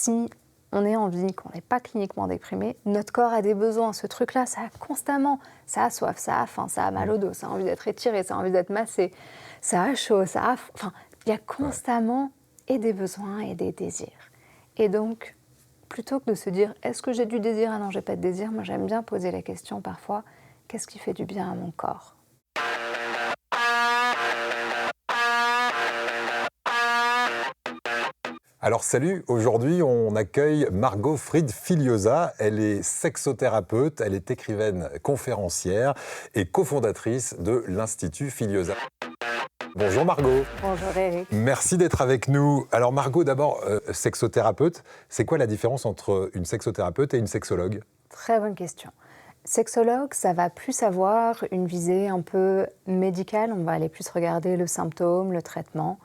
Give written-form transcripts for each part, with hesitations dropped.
si on est en vie, qu'on n'est pas cliniquement déprimé, notre corps a des besoins. Ce truc-là, ça a constamment, ça a soif, ça a faim, ça a mal au dos, ça a envie d'être étiré, ça a envie d'être massé, ça a chaud, ça a... Enfin, il y a constamment et des besoins et des désirs. Et donc, plutôt que de se dire, est-ce que j'ai du désir? Ah non, j'ai pas de désir. Moi, j'aime bien poser la question parfois, qu'est-ce qui fait du bien à mon corps? Alors salut, aujourd'hui on accueille Margot Fried-Filiosa, elle est sexothérapeute, elle est écrivaine conférencière et cofondatrice de l'Institut Filiosa. Bonjour Margot. Bonjour Eric. Merci d'être avec nous. Alors Margot, d'abord, sexothérapeute, c'est quoi la différence entre une sexothérapeute et une sexologue? Très bonne question. Sexologue, ça va plus avoir une visée un peu médicale, on va aller plus regarder le symptôme, le traitement.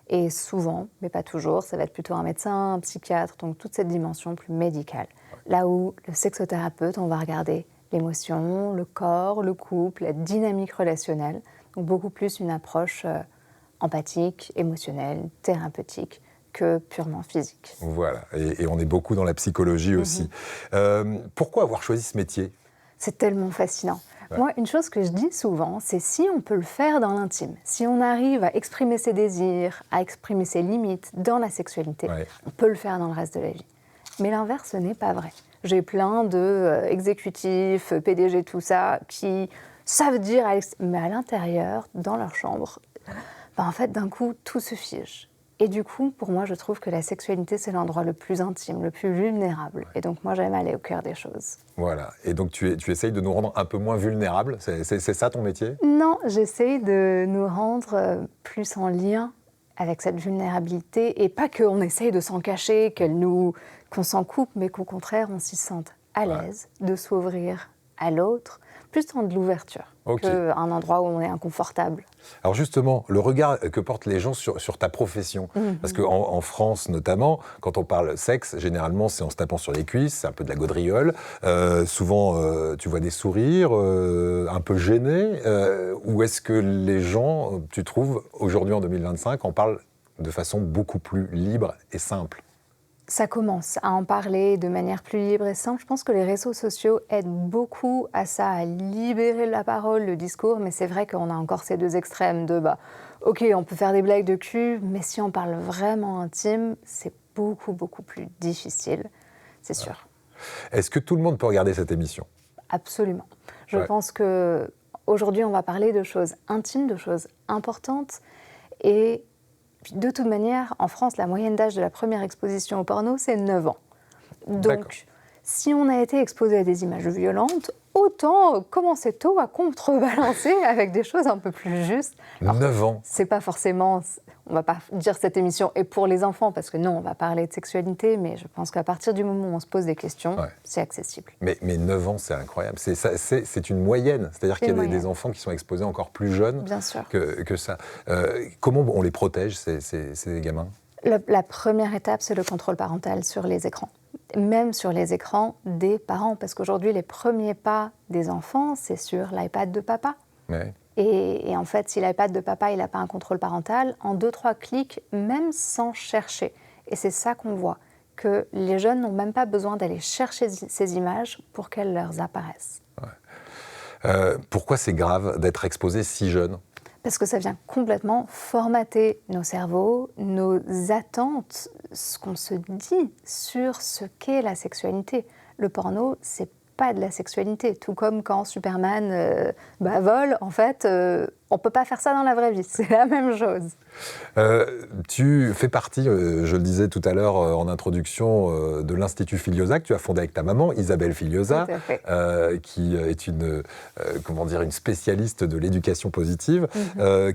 Et souvent, mais pas toujours, ça va être plutôt un médecin, un psychiatre, donc toute cette dimension plus médicale. Là où le sexothérapeute, on va regarder l'émotion, le corps, le couple, la dynamique relationnelle, donc beaucoup plus une approche empathique, émotionnelle, thérapeutique que purement physique. Voilà, et on est beaucoup dans la psychologie aussi. Pourquoi avoir choisi ce métier? C'est tellement fascinant. Moi, une chose que je dis souvent, c'est si on peut le faire dans l'intime, si on arrive à exprimer ses désirs, à exprimer ses limites dans la sexualité, on peut le faire dans le reste de la vie. Mais l'inverse, ce n'est pas vrai. J'ai plein d'exécutifs, PDG, tout ça, qui savent dire, mais à l'intérieur, dans leur chambre, en fait, d'un coup, tout se fige. Et du coup, pour moi, je trouve que la sexualité, c'est l'endroit le plus intime, le plus vulnérable. Et donc, moi, j'aime aller au cœur des choses. Voilà. Et donc, tu essayes de nous rendre un peu moins vulnérables. C'est ça ton métier? Non, j'essaye de nous rendre plus en lien avec cette vulnérabilité. Et pas qu'on essaye de s'en cacher, qu'on s'en coupe, mais qu'au contraire, on s'y sente à l'aise de s'ouvrir à l'autre, plus dans de l'ouverture qu'un endroit où on est inconfortable. Alors justement, le regard que portent les gens sur ta profession, parce qu'en France notamment, quand on parle sexe, généralement c'est en se tapant sur les cuisses, c'est un peu de la gaudriole, souvent tu vois des sourires, un peu gênés, ou est-ce que les gens, tu trouves, aujourd'hui en 2025, en parlent de façon beaucoup plus libre et simple? Ça commence à en parler de manière plus libre et simple. Je pense que les réseaux sociaux aident beaucoup à ça, à libérer la parole, le discours, mais c'est vrai qu'on a encore ces deux extrêmes de ok, on peut faire des blagues de cul, mais si on parle vraiment intime, c'est beaucoup, beaucoup plus difficile, c'est sûr. Est-ce que tout le monde peut regarder cette émission? Absolument. Je pense qu'aujourd'hui, on va parler de choses intimes, de choses importantes, et de toute manière, en France, la moyenne d'âge de la première exposition au porno, c'est 9 ans. Donc, si on a été exposé à des images violentes, autant commencer tôt à contrebalancer avec des choses un peu plus justes. Alors, 9 ans. C'est pas forcément... On va pas dire cette émission est pour les enfants, parce que non, on va parler de sexualité, mais je pense qu'à partir du moment où on se pose des questions, c'est accessible. Mais 9 ans, c'est incroyable. C'est une moyenne. C'est-à-dire qu'il y a des enfants qui sont exposés encore plus jeunes que ça. Comment on les protège, ces gamins? La première étape, c'est le contrôle parental sur les écrans. Même sur les écrans des parents, parce qu'aujourd'hui, les premiers pas des enfants, c'est sur l'iPad de papa. Et en fait, si l'iPad de papa, il n'a pas un contrôle parental, en 2-3 clics, même sans chercher. Et c'est ça qu'on voit, que les jeunes n'ont même pas besoin d'aller chercher ces images pour qu'elles leur apparaissent. Pourquoi c'est grave d'être exposé si jeune? Parce que ça vient complètement formater nos cerveaux, nos attentes, ce qu'on se dit sur ce qu'est la sexualité. Le porno, c'est pas de la sexualité, tout comme quand Superman vole, en fait, on peut pas faire ça dans la vraie vie, c'est la même chose. Tu fais partie, je le disais tout à l'heure en introduction, de l'Institut Filiosa que tu as fondé avec ta maman, Isabelle Filiosa, qui est une spécialiste de l'éducation positive.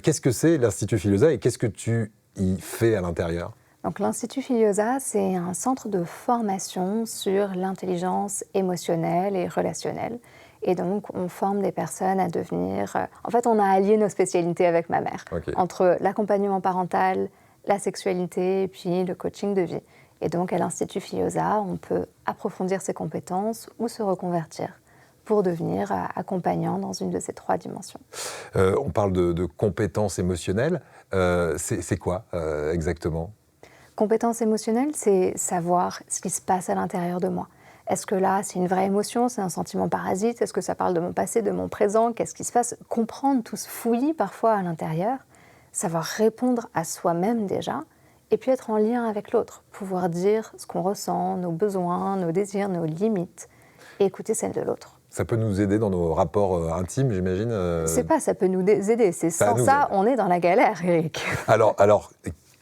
Qu'est-ce que c'est l'Institut Filiosa et qu'est-ce que tu y fais à l'intérieur? Donc, l'Institut Filiosa, c'est un centre de formation sur l'intelligence émotionnelle et relationnelle. Et donc, on forme des personnes à devenir... En fait, on a allié nos spécialités avec ma mère, entre l'accompagnement parental, la sexualité et puis le coaching de vie. Et donc, à l'Institut Filiosa, on peut approfondir ses compétences ou se reconvertir pour devenir accompagnant dans une de ces 3 dimensions. On parle de compétences émotionnelles. C'est quoi exactement ? Compétence émotionnelle, c'est savoir ce qui se passe à l'intérieur de moi. Est-ce que là, c'est une vraie émotion, c'est un sentiment parasite? Est-ce que ça parle de mon passé, de mon présent? Qu'est-ce qui se passe? Comprendre tout ce fouillis parfois à l'intérieur, savoir répondre à soi-même déjà, et puis être en lien avec l'autre, pouvoir dire ce qu'on ressent, nos besoins, nos désirs, nos limites, et écouter celles de l'autre. Ça peut nous aider dans nos rapports intimes, j'imagine C'est pas ça peut nous aider, c'est sans ça, on est dans la galère, Eric. Alors,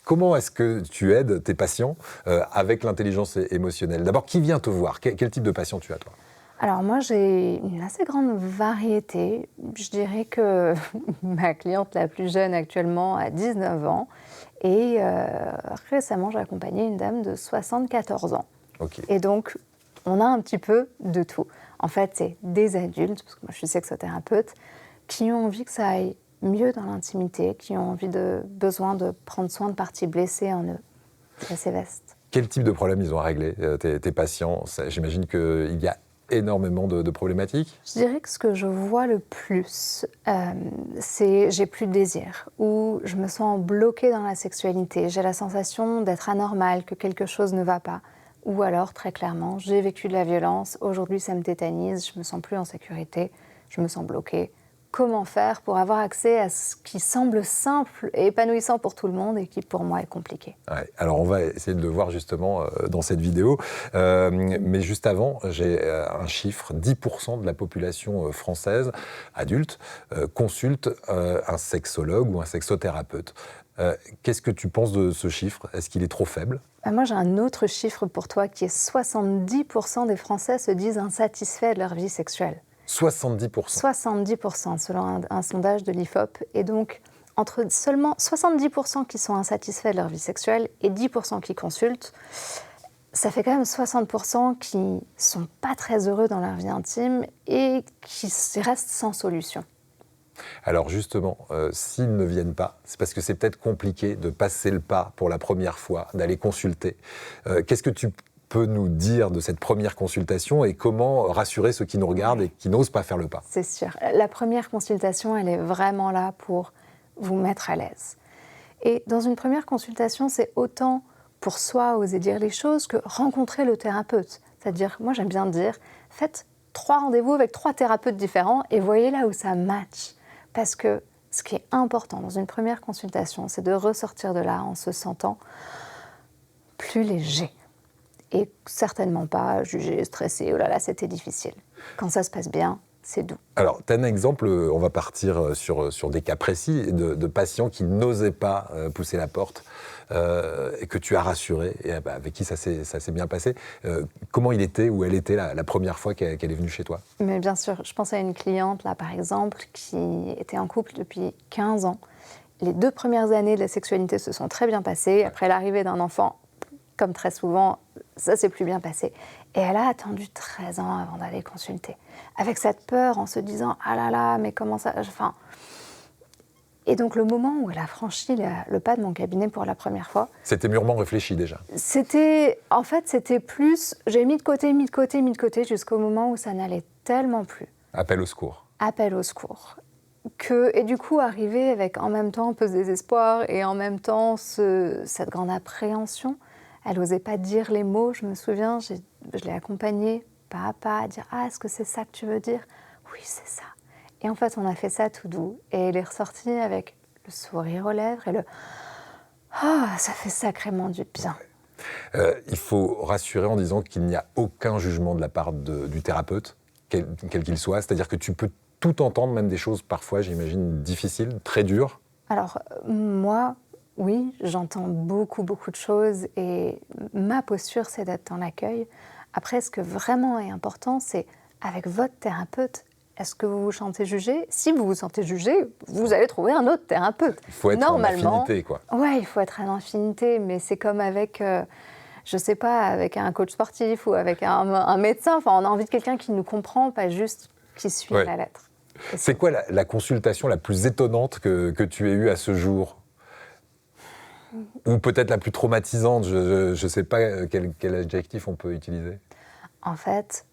comment est-ce que tu aides tes patients avec l'intelligence émotionnelle? D'abord, qui vient te voir? Quel type de patient tu as, toi? Alors moi, j'ai une assez grande variété. Je dirais que ma cliente la plus jeune actuellement a 19 ans et récemment, j'ai accompagné une dame de 74 ans. Okay. Et donc, on a un petit peu de tout. En fait, c'est des adultes, parce que moi je suis sexothérapeute, qui ont envie que ça aille mieux dans l'intimité, qui ont besoin de prendre soin de parties blessées en eux. C'est assez vaste. Quel type de problème ils ont à régler, tes patients? J'imagine qu'il y a énormément de problématiques. Je dirais que ce que je vois le plus, c'est j'ai plus de désir, ou je me sens bloquée dans la sexualité, j'ai la sensation d'être anormale, que quelque chose ne va pas. Ou alors, très clairement, j'ai vécu de la violence, aujourd'hui ça me tétanise, je me sens plus en sécurité, je me sens bloquée. Comment faire pour avoir accès à ce qui semble simple et épanouissant pour tout le monde et qui pour moi est compliqué? Ouais, alors on va essayer de le voir justement dans cette vidéo, mais juste avant, j'ai un chiffre, 10% de la population française adulte consulte un sexologue ou un sexothérapeute. Qu'est-ce que tu penses de ce chiffre? Est-ce qu'il est trop faible? Moi, j'ai un autre chiffre pour toi qui est 70% des Français se disent insatisfaits de leur vie sexuelle. 70%. 70% selon un sondage de l'IFOP. Et donc, entre seulement 70% qui sont insatisfaits de leur vie sexuelle et 10% qui consultent, ça fait quand même 60% qui ne sont pas très heureux dans leur vie intime et qui restent sans solution. Alors justement, s'ils ne viennent pas, c'est parce que c'est peut-être compliqué de passer le pas pour la première fois, d'aller consulter. Qu'est-ce que tu peux nous dire de cette première consultation et comment rassurer ceux qui nous regardent et qui n'osent pas faire le pas? C'est sûr. La première consultation, elle est vraiment là pour vous mettre à l'aise. Et dans une première consultation, c'est autant pour soi oser dire les choses que rencontrer le thérapeute. C'est-à-dire, moi j'aime bien dire, faites 3 rendez-vous avec 3 thérapeutes différents et voyez là où ça match. Parce que ce qui est important dans une première consultation, c'est de ressortir de là en se sentant plus léger. Et certainement pas jugé, stressé, oh là là, c'était difficile. Quand ça se passe bien, c'est doux. Alors, tu as un exemple, on va partir sur des cas précis de patients qui n'osaient pas pousser la porte et que tu as rassuré et avec qui ça s'est bien passé. Comment il était ou elle était la première fois qu'elle est venue chez toi? Mais bien sûr, je pense à une cliente, là, par exemple, qui était en couple depuis 15 ans. Les 2 premières années de la sexualité se sont très bien passées. Après l'arrivée d'un enfant, comme très souvent, ça s'est plus bien passé. Et elle a attendu 13 ans avant d'aller consulter. Avec cette peur, en se disant « Ah là là, mais comment ça… » Enfin, et donc le moment où elle a franchi le pas de mon cabinet pour la première fois… C'était mûrement réfléchi déjà. C'était plus… J'ai mis de côté, jusqu'au moment où ça n'allait tellement plus. Appel au secours. Appel au secours. Et du coup, arriver avec en même temps un peu ce désespoir et en même temps cette grande appréhension. Elle n'osait pas dire les mots, je me souviens, je l'ai accompagnée pas à pas à dire « Ah, est-ce que c'est ça que tu veux dire ?»« Oui, c'est ça. » Et en fait, on a fait ça tout doux et elle est ressortie avec le sourire aux lèvres et le « Ah, ça fait sacrément du bien. » Il faut rassurer en disant qu'il n'y a aucun jugement de la part du thérapeute, quel qu'il soit. C'est-à-dire que tu peux tout entendre, même des choses parfois, j'imagine, difficiles, très dures. Alors, moi… Oui, j'entends beaucoup de choses et ma posture, c'est d'être dans l'accueil. Après, ce que vraiment est important, c'est avec votre thérapeute, est-ce que vous vous sentez jugé? Si vous vous sentez jugé, vous allez trouver un autre thérapeute. Il faut être en affinité, quoi. Oui, il faut être en affinité, mais c'est comme avec, je sais pas, avec un coach sportif ou avec un médecin. Enfin, on a envie de quelqu'un qui nous comprend, pas juste qui suit la lettre. C'est quoi la consultation la plus étonnante que tu aies eue à ce jour? Ou peut-être la plus traumatisante, je ne sais pas quel adjectif on peut utiliser. En fait,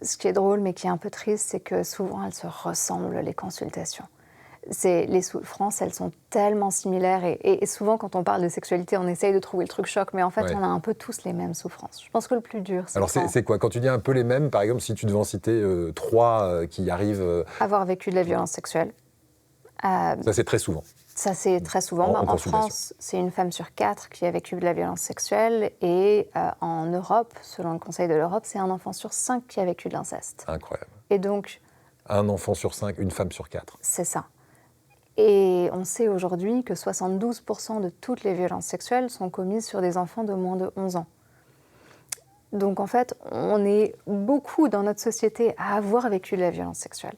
ce qui est drôle mais qui est un peu triste, c'est que souvent elles se ressemblent, les consultations. Les souffrances, elles sont tellement similaires. Et souvent, quand on parle de sexualité, on essaye de trouver le truc choc, mais en fait, on a un peu tous les mêmes souffrances. Je pense que le plus dur, c'est... Alors, c'est quoi? Quand tu dis un peu les mêmes, par exemple, si tu devais en citer 3 qui arrivent... Avoir vécu de la violence sexuelle. Ça, c'est très souvent. Ça, c'est très souvent. En France, c'est une femme sur 4 qui a vécu de la violence sexuelle. Et en Europe, selon le Conseil de l'Europe, c'est un enfant sur 5 qui a vécu de l'inceste. Incroyable. Et donc... Un enfant sur 5, une femme sur 4. C'est ça. Et on sait aujourd'hui que 72% de toutes les violences sexuelles sont commises sur des enfants de moins de 11 ans. Donc en fait, on est beaucoup dans notre société à avoir vécu de la violence sexuelle.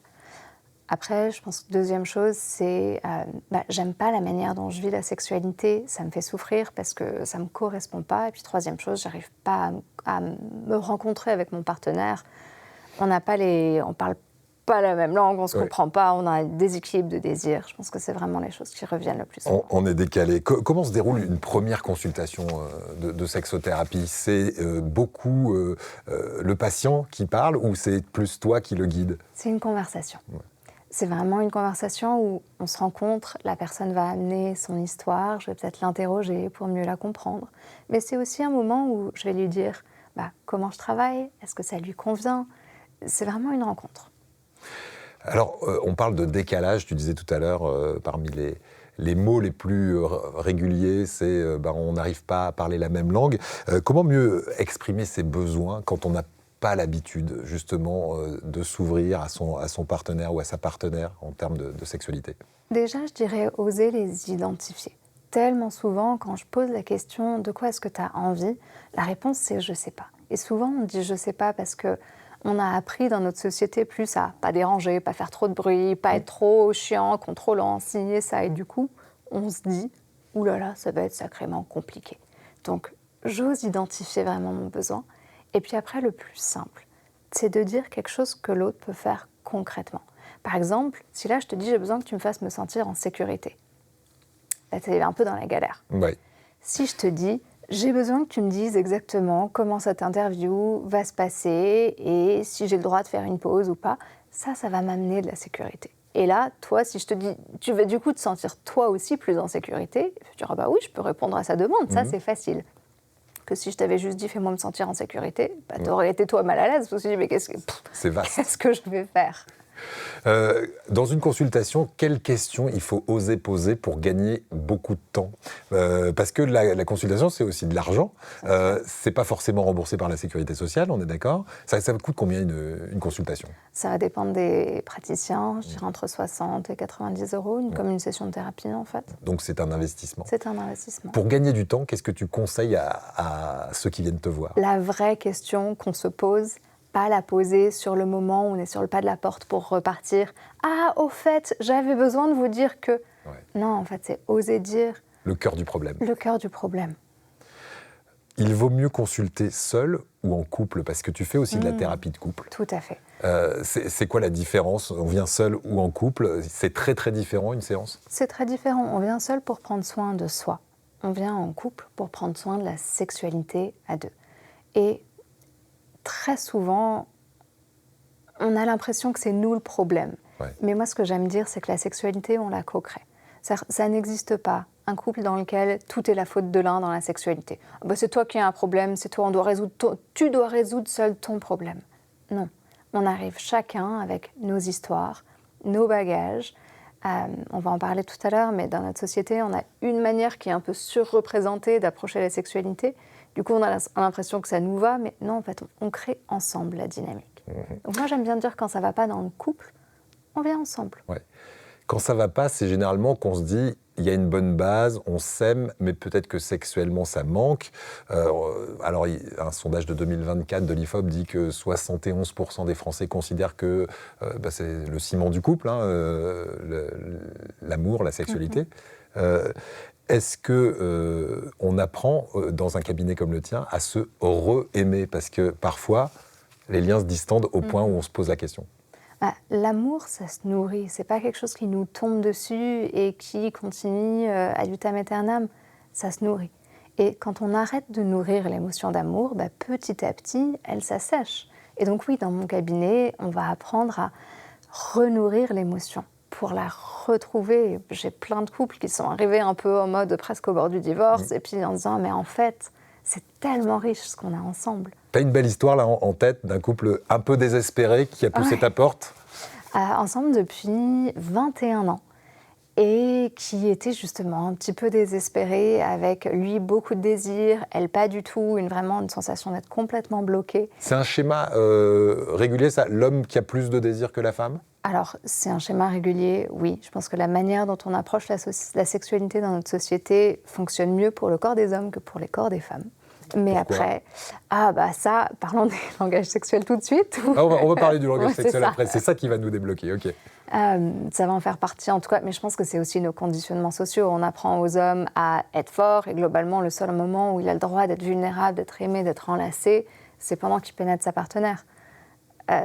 Après, je pense que deuxième chose, c'est j'aime pas la manière dont je vis la sexualité, ça me fait souffrir parce que ça me correspond pas. Et puis troisième chose, j'arrive pas à me rencontrer avec mon partenaire. On parle pas la même langue, on se comprend pas, on a un déséquilibre de désir. Je pense que c'est vraiment les choses qui reviennent le plus souvent. On est décalé. Comment se déroule une première consultation de sexothérapie? C'est beaucoup le patient qui parle ou c'est plus toi qui le guide? C'est une conversation. Ouais. C'est vraiment une conversation où on se rencontre, la personne va amener son histoire, je vais peut-être l'interroger pour mieux la comprendre. Mais c'est aussi un moment où je vais lui dire comment je travaille, est-ce que ça lui convient? C'est vraiment une rencontre. Alors, on parle de décalage, tu disais tout à l'heure, parmi les mots les plus réguliers, c'est on n'arrive pas à parler la même langue. Comment mieux exprimer ses besoins quand on n'a pas l'habitude, justement, de s'ouvrir à son partenaire ou à sa partenaire en termes de sexualité? Déjà, je dirais oser les identifier. Tellement souvent, quand je pose la question « de quoi est-ce que tu as envie ?», la réponse c'est « je sais pas ». Et souvent, on dit « je sais pas » parce que on a appris dans notre société plus à pas déranger, pas faire trop de bruit, pas être trop chiant, contrôlant, signer ça. Et du coup, on se dit « ouh là là, ça va être sacrément compliqué ». Donc, j'ose identifier vraiment mon besoin. Et puis après, le plus simple, c'est de dire quelque chose que l'autre peut faire concrètement. Par exemple, si là, je te dis « j'ai besoin que tu me fasses me sentir en sécurité », là, tu es un peu dans la galère. Ouais. Si je te dis « j'ai besoin que tu me dises exactement comment cette interview va se passer et si j'ai le droit de faire une pause ou pas », ça va m'amener de la sécurité. Et là, toi, si je te dis « tu vas du coup te sentir toi aussi plus en sécurité », tu diras « bah oui, je peux répondre à sa demande, ça c'est facile ». Que si je t'avais juste dit « fais-moi me sentir en sécurité », tu aurais été toi mal à l'aise, parce que tu te dis « mais qu'est-ce que je vais faire ?» Dans une consultation, quelles questions il faut oser poser pour gagner beaucoup de temps? Parce que la consultation, c'est aussi de l'argent. C'est pas forcément remboursé par la sécurité sociale, on est d'accord? Ça coûte combien une consultation? Ça va dépendre des praticiens, je dirais entre 60 et 90 €, comme une session de thérapie en fait. Donc c'est un investissement. C'est un investissement. Pour gagner du temps, qu'est-ce que tu conseilles à ceux qui viennent te voir? La vraie question qu'on se pose, pas la poser sur le moment où on est sur le pas de la porte pour repartir. « Ah, au fait, j'avais besoin de vous dire que... » Non, en fait, c'est oser dire... Le cœur du problème. Le cœur du problème. Il vaut mieux consulter seul ou en couple? Parce que tu fais aussi de la thérapie de couple. Tout à fait. C'est quoi la différence? On vient seul ou en couple? C'est très, très différent, une séance? C'est très différent. On vient seul pour prendre soin de soi. On vient en couple pour prendre soin de la sexualité à deux. Et très souvent, on a l'impression que c'est nous le problème. Ouais. Mais moi, ce que j'aime dire, c'est que la sexualité, on la co-crée. Ça n'existe pas un couple dans lequel tout est la faute de l'un dans la sexualité. C'est toi qui as un problème, c'est toi, tu dois résoudre seul ton problème. Non, on arrive chacun avec nos histoires, nos bagages. On va en parler tout à l'heure, mais dans notre société, on a une manière qui est un peu surreprésentée d'approcher la sexualité. Du coup, on a l'impression que ça nous va, mais non, en fait, on crée ensemble la dynamique. Donc moi, j'aime bien dire quand ça ne va pas dans le couple, on vient ensemble. Ouais. Quand ça ne va pas, c'est généralement qu'on se dit, il y a une bonne base, on s'aime, mais peut-être que sexuellement, ça manque. Alors, un sondage de 2024 de l'IFOP dit que 71% des Français considèrent que c'est le ciment du couple, l'amour, la sexualité. Est-ce qu'on apprend, dans un cabinet comme le tien, à se re-aimer? Parce que parfois, les liens se distendent au point où on se pose la question. L'amour, ça se nourrit. C'est pas quelque chose qui nous tombe dessus et qui continue ad vitam aeternam. Ça se nourrit. Et quand on arrête de nourrir l'émotion d'amour, petit à petit, elle s'assèche. Et donc oui, dans mon cabinet, on va apprendre à renourrir l'émotion pour la retrouver, j'ai plein de couples qui sont arrivés un peu en mode presque au bord du divorce, et puis en disant, mais en fait, c'est tellement riche ce qu'on a ensemble. T'as une belle histoire là en tête d'un couple un peu désespéré qui a poussé ta porte? Ensemble depuis 21 ans. Et qui était justement un petit peu désespéré, avec lui beaucoup de désirs, elle pas du tout, vraiment une sensation d'être complètement bloquée. C'est un schéma régulier, ça, l'homme qui a plus de désirs que la femme? Alors, c'est un schéma régulier, oui. Je pense que la manière dont on approche la sexualité dans notre société fonctionne mieux pour le corps des hommes que pour les corps des femmes. Mais pourquoi? après, ça, parlons des langages sexuels tout de suite. On va parler du langage sexuel ça. après, c'est ça qui va nous débloquer, ok. Ça va en faire partie en tout cas, mais je pense que c'est aussi nos conditionnements sociaux. On apprend aux hommes à être forts et globalement, le seul moment où il a le droit d'être vulnérable, d'être aimé, d'être enlacé, c'est pendant qu'il pénètre sa partenaire.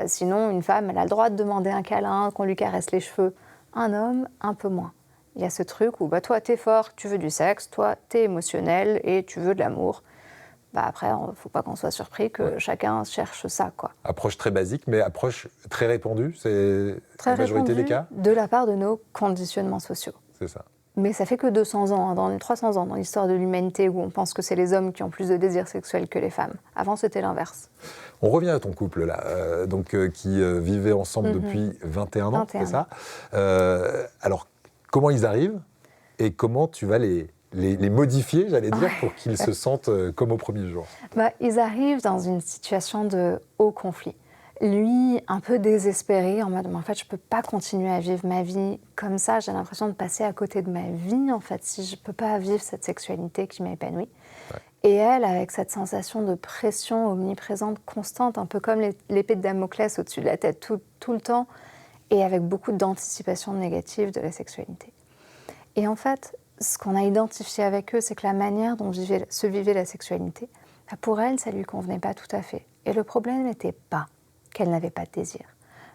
Sinon, une femme, elle a le droit de demander un câlin, qu'on lui caresse les cheveux. Un homme, un peu moins. Il y a ce truc où toi, t'es fort, tu veux du sexe, toi, t'es émotionnel et tu veux de l'amour. Après, il ne faut pas qu'on soit surpris que chacun cherche ça, quoi. Approche très basique, mais approche très répandue, c'est la majorité des cas? De la part de nos conditionnements sociaux. C'est ça. Mais ça fait que 200 ans, 300 ans dans l'histoire de l'humanité où on pense que c'est les hommes qui ont plus de désirs sexuels que les femmes. Avant, c'était l'inverse. On revient à ton couple, là, qui vivait ensemble depuis 21 ans, c'est ça? Alors, comment ils arrivent et comment tu vas les modifier, j'allais dire, pour qu'ils se sentent comme au premier jour? Ils arrivent dans une situation de haut conflit. Lui, un peu désespéré, en mode « en fait, je ne peux pas continuer à vivre ma vie comme ça, j'ai l'impression de passer à côté de ma vie, en fait, si je ne peux pas vivre cette sexualité qui m'épanouit. » Et elle, avec cette sensation de pression omniprésente, constante, un peu comme l'épée de Damoclès au-dessus de la tête tout le temps, et avec beaucoup d'anticipation négative de la sexualité. Et en fait, ce qu'on a identifié avec eux, c'est que la manière dont se vivait la sexualité, pour elle, ça ne lui convenait pas tout à fait. Et le problème n'était pas qu'elle n'avait pas de désir.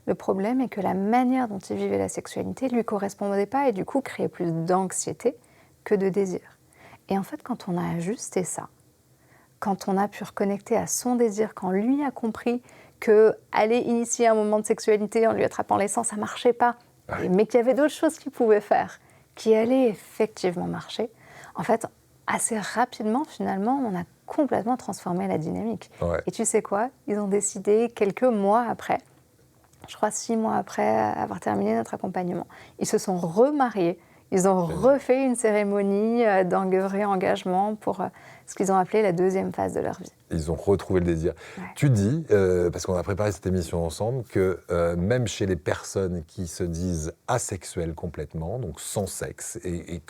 Le problème est que la manière dont il vivait la sexualité ne lui correspondait pas et du coup créait plus d'anxiété que de désir. Et en fait, quand on a ajusté ça, quand on a pu reconnecter à son désir, quand lui a compris qu'aller initier un moment de sexualité en lui attrapant les seins, ça ne marchait pas, mais qu'il y avait d'autres choses qu'il pouvait faire, qui allaient effectivement marcher, en fait, assez rapidement, finalement, on a complètement transformé la dynamique. Et tu sais quoi? Ils ont décidé quelques mois après, je crois 6 mois après avoir terminé notre accompagnement, ils se sont remariés. Ils ont refait une cérémonie d'engagement pour ce qu'ils ont appelé la deuxième phase de leur vie. Ils ont retrouvé le désir. Tu dis, parce qu'on a préparé cette émission ensemble, que même chez les personnes qui se disent asexuelles complètement, donc sans sexe, et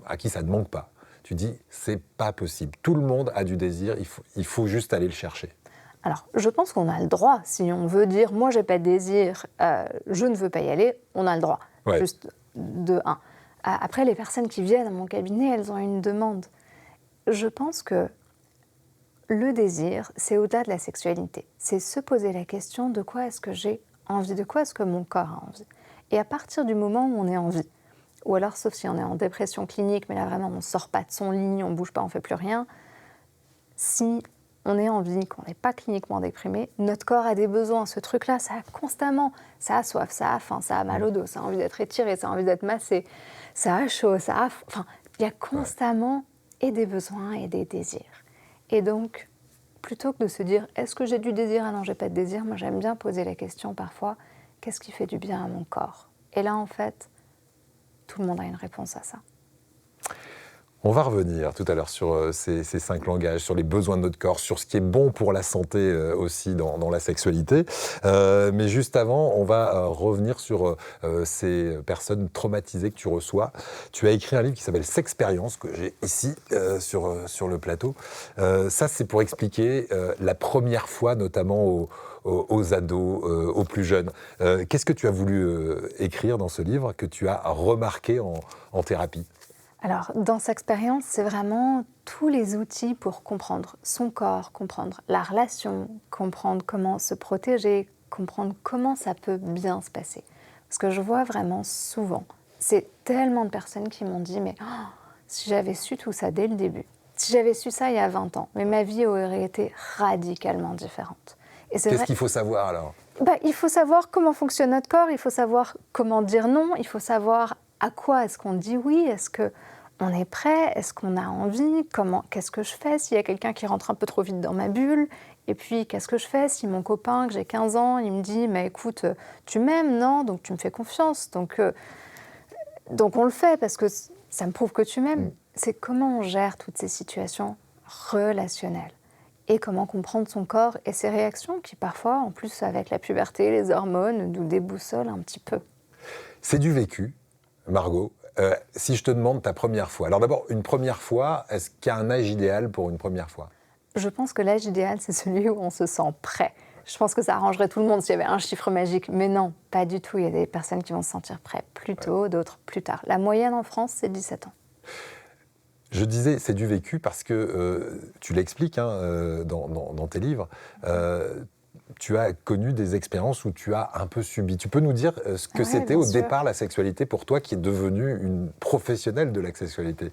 à qui ça ne manque pas, tu dis, c'est pas possible. Tout le monde a du désir, il faut juste aller le chercher. Alors, je pense qu'on a le droit, si on veut dire, moi j'ai pas de désir, je ne veux pas y aller, on a le droit, juste de un. Après, les personnes qui viennent à mon cabinet, elles ont une demande. Je pense que le désir, c'est au-delà de la sexualité. C'est se poser la question de quoi est-ce que j'ai envie, de quoi est-ce que mon corps a envie. Et à partir du moment où on est en vie, ou alors sauf si on est en dépression clinique, mais là vraiment on ne sort pas de son lit, on ne bouge pas, on ne fait plus rien, si on est en vie, qu'on n'est pas cliniquement déprimé, notre corps a des besoins. Ce truc-là, ça a constamment, ça a soif, ça a faim, ça a mal au dos, ça a envie d'être étiré, ça a envie d'être massé, ça a chaud, il y a constamment et des besoins et des désirs. Et donc, plutôt que de se dire, est-ce que j'ai du désir? Ah non, j'ai pas de désir. Moi, j'aime bien poser la question parfois, qu'est-ce qui fait du bien à mon corps? Et là, en fait, tout le monde a une réponse à ça. On va revenir tout à l'heure sur ces 5 langages, sur les besoins de notre corps, sur ce qui est bon pour la santé aussi dans la sexualité. Mais juste avant, on va revenir sur ces personnes traumatisées que tu reçois. Tu as écrit un livre qui s'appelle Sexpérience, que j'ai ici sur le plateau. Ça, c'est pour expliquer la première fois, notamment aux ados, aux plus jeunes. Qu'est-ce que tu as voulu écrire dans ce livre que tu as remarqué en thérapie? Alors, dans Sexpérience, c'est vraiment tous les outils pour comprendre son corps, comprendre la relation, comprendre comment se protéger, comprendre comment ça peut bien se passer. Parce que je vois vraiment souvent, c'est tellement de personnes qui m'ont dit « mais si j'avais su tout ça dès le début, si j'avais su ça il y a 20 ans, mais ma vie aurait été radicalement différente. » Qu'est-ce qu'il faut savoir alors ? Il faut savoir comment fonctionne notre corps, il faut savoir comment dire non, il faut savoir à quoi est-ce qu'on dit oui, est-ce qu'on est prêt, est-ce qu'on a envie, qu'est-ce que je fais s'il y a quelqu'un qui rentre un peu trop vite dans ma bulle, et puis qu'est-ce que je fais si mon copain, que j'ai 15 ans, il me dit « mais écoute, tu m'aimes, non ? Donc tu me fais confiance, donc on le fait parce que ça me prouve que tu m'aimes ». C'est comment on gère toutes ces situations relationnelles. Et comment comprendre son corps et ses réactions qui, parfois, en plus avec la puberté, les hormones, nous déboussolent un petit peu. C'est du vécu, Margot. Si je te demande ta première fois, alors d'abord, une première fois, est-ce qu'il y a un âge idéal pour une première fois ? Je pense que l'âge idéal, c'est celui où on se sent prêt. Je pense que ça arrangerait tout le monde s'il y avait un chiffre magique, mais non, pas du tout. Il y a des personnes qui vont se sentir prêtes plus tôt, d'autres plus tard. La moyenne en France, c'est 17 ans. Je disais, c'est du vécu parce que tu l'expliques dans tes livres. Tu as connu des expériences où tu as un peu subi. Tu peux nous dire ce que c'était au départ la sexualité pour toi qui est devenue une professionnelle de la sexualité ?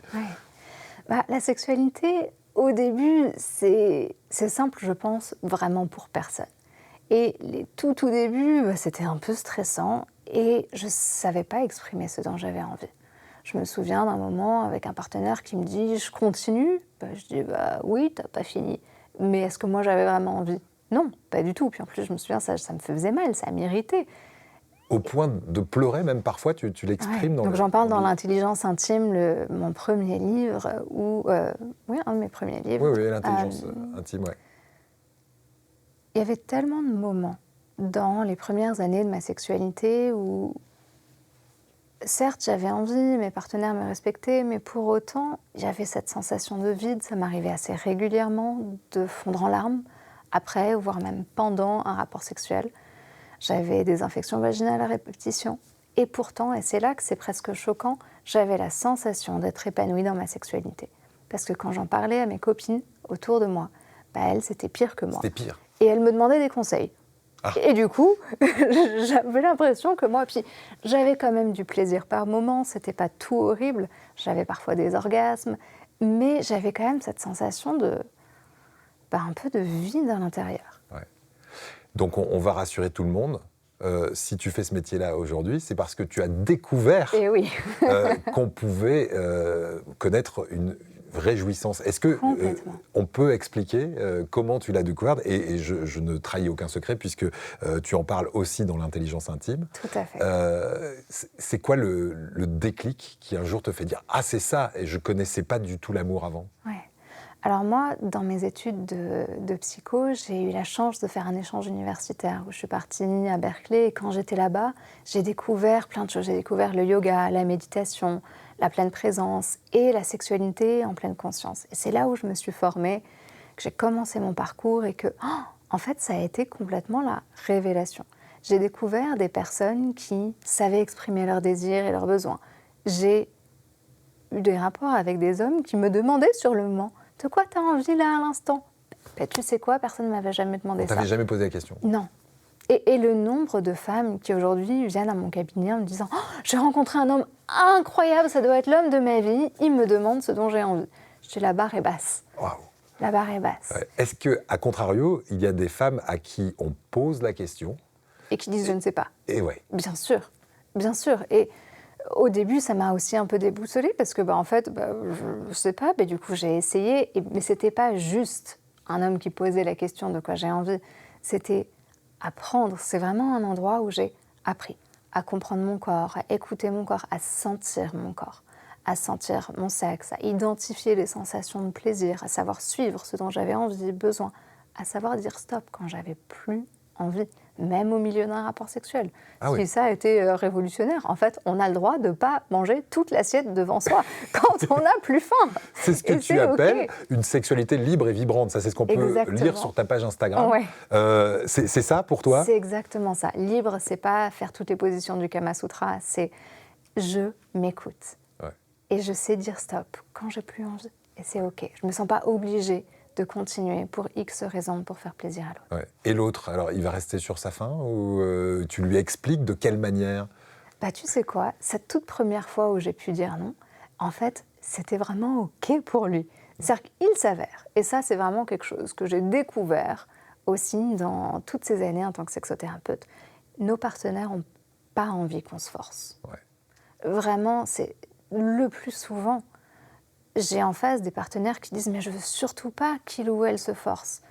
La sexualité, au début, c'est simple, je pense, vraiment pour personne. Et les tout débuts, c'était un peu stressant et je ne savais pas exprimer ce dont j'avais envie. Je me souviens d'un moment avec un partenaire qui me dit « je continue ?» Je dis « oui, t'as pas fini. » Mais est-ce que moi j'avais vraiment envie ? Non, pas du tout. Puis en plus, je me souviens, ça me faisait mal, ça m'irritait. Au point de pleurer même parfois, tu l'exprimes dans donc j'en parle dans l'Intelligence intime, mon premier livre, un de mes premiers livres. Oui, l'Intelligence intime, ouais. Il y avait tellement de moments dans les premières années de ma sexualité où certes, j'avais envie, mes partenaires me respectaient, mais pour autant, j'avais cette sensation de vide. Ça m'arrivait assez régulièrement de fondre en larmes après, voire même pendant un rapport sexuel. J'avais des infections vaginales à répétition. Et pourtant, et c'est là que c'est presque choquant, j'avais la sensation d'être épanouie dans ma sexualité. Parce que quand j'en parlais à mes copines autour de moi, elles, c'était pire que moi. C'était pire. Et elles me demandaient des conseils. Et du coup, j'avais l'impression que moi, puis j'avais quand même du plaisir par moment, c'était pas tout horrible, j'avais parfois des orgasmes, mais j'avais quand même cette sensation de, un peu de vide à l'intérieur. Ouais. Donc on va rassurer tout le monde, si tu fais ce métier-là aujourd'hui, c'est parce que tu as découvert qu'on pouvait connaître une vraie jouissance. Est-ce que on peut expliquer comment tu l'as découvert ? Et je ne trahis aucun secret puisque tu en parles aussi dans l'Intelligence intime. Tout à fait. C'est quoi le déclic qui un jour te fait dire « Ah, c'est ça !» et je ne connaissais pas du tout l'amour avant. Alors moi, dans mes études de psycho, j'ai eu la chance de faire un échange universitaire où je suis partie à Berkeley et quand j'étais là-bas, j'ai découvert plein de choses. J'ai découvert le yoga, la méditation, la pleine présence et la sexualité en pleine conscience. Et c'est là où je me suis formée, que j'ai commencé mon parcours et que, en fait, ça a été complètement la révélation. J'ai découvert des personnes qui savaient exprimer leurs désirs et leurs besoins. J'ai eu des rapports avec des hommes qui me demandaient sur le moment « De quoi tu as envie là à l'instant ?» Tu sais quoi, personne ne m'avait jamais demandé ça. On t'avait jamais posé la question ? Non. Et le nombre de femmes qui aujourd'hui viennent à mon cabinet en me disant « Oh, j'ai rencontré un homme incroyable, ça doit être l'homme de ma vie, il me demande ce dont j'ai envie. » Je dis « La barre est basse. » Waouh. La barre est basse. Est-ce qu'à contrario, il y a des femmes à qui on pose la question et qui disent « Je ne sais pas ». Et ouais. Bien sûr, bien sûr. Et au début, ça m'a aussi un peu déboussolée parce que, en fait, je ne sais pas, mais du coup, j'ai essayé. Mais ce n'était pas juste un homme qui posait la question de quoi j'ai envie. C'était apprendre. C'est vraiment un endroit où j'ai appris à comprendre mon corps, à écouter mon corps, à sentir mon corps, à sentir mon sexe, à identifier les sensations de plaisir, à savoir suivre ce dont j'avais envie, besoin, à savoir dire stop quand j'avais plus envie. Même au milieu d'un rapport sexuel. Ça a été révolutionnaire. En fait, on a le droit de ne pas manger toute l'assiette devant soi quand on n'a plus faim. C'est ce que tu appelles une sexualité libre et vibrante. Ça, c'est ce qu'on peut lire sur ta page Instagram. C'est ça pour toi ? C'est exactement ça. Libre, c'est pas faire toutes les positions du Kama Sutra. C'est je m'écoute. Et je sais dire stop quand j'ai plus envie. Et c'est OK. Je me sens pas obligée de continuer pour X raisons pour faire plaisir à l'autre. Et l'autre, alors il va rester sur sa faim ou tu lui expliques de quelle manière ? Tu sais quoi, cette toute première fois où j'ai pu dire non, en fait, c'était vraiment OK pour lui. C'est-à-dire qu'il s'avère, et ça c'est vraiment quelque chose que j'ai découvert aussi, dans toutes ces années en tant que sexothérapeute, nos partenaires n'ont pas envie qu'on se force. Ouais. Vraiment, c'est le plus souvent. J'ai en face des partenaires qui disent « mais je veux surtout pas qu'il ou elle se force ».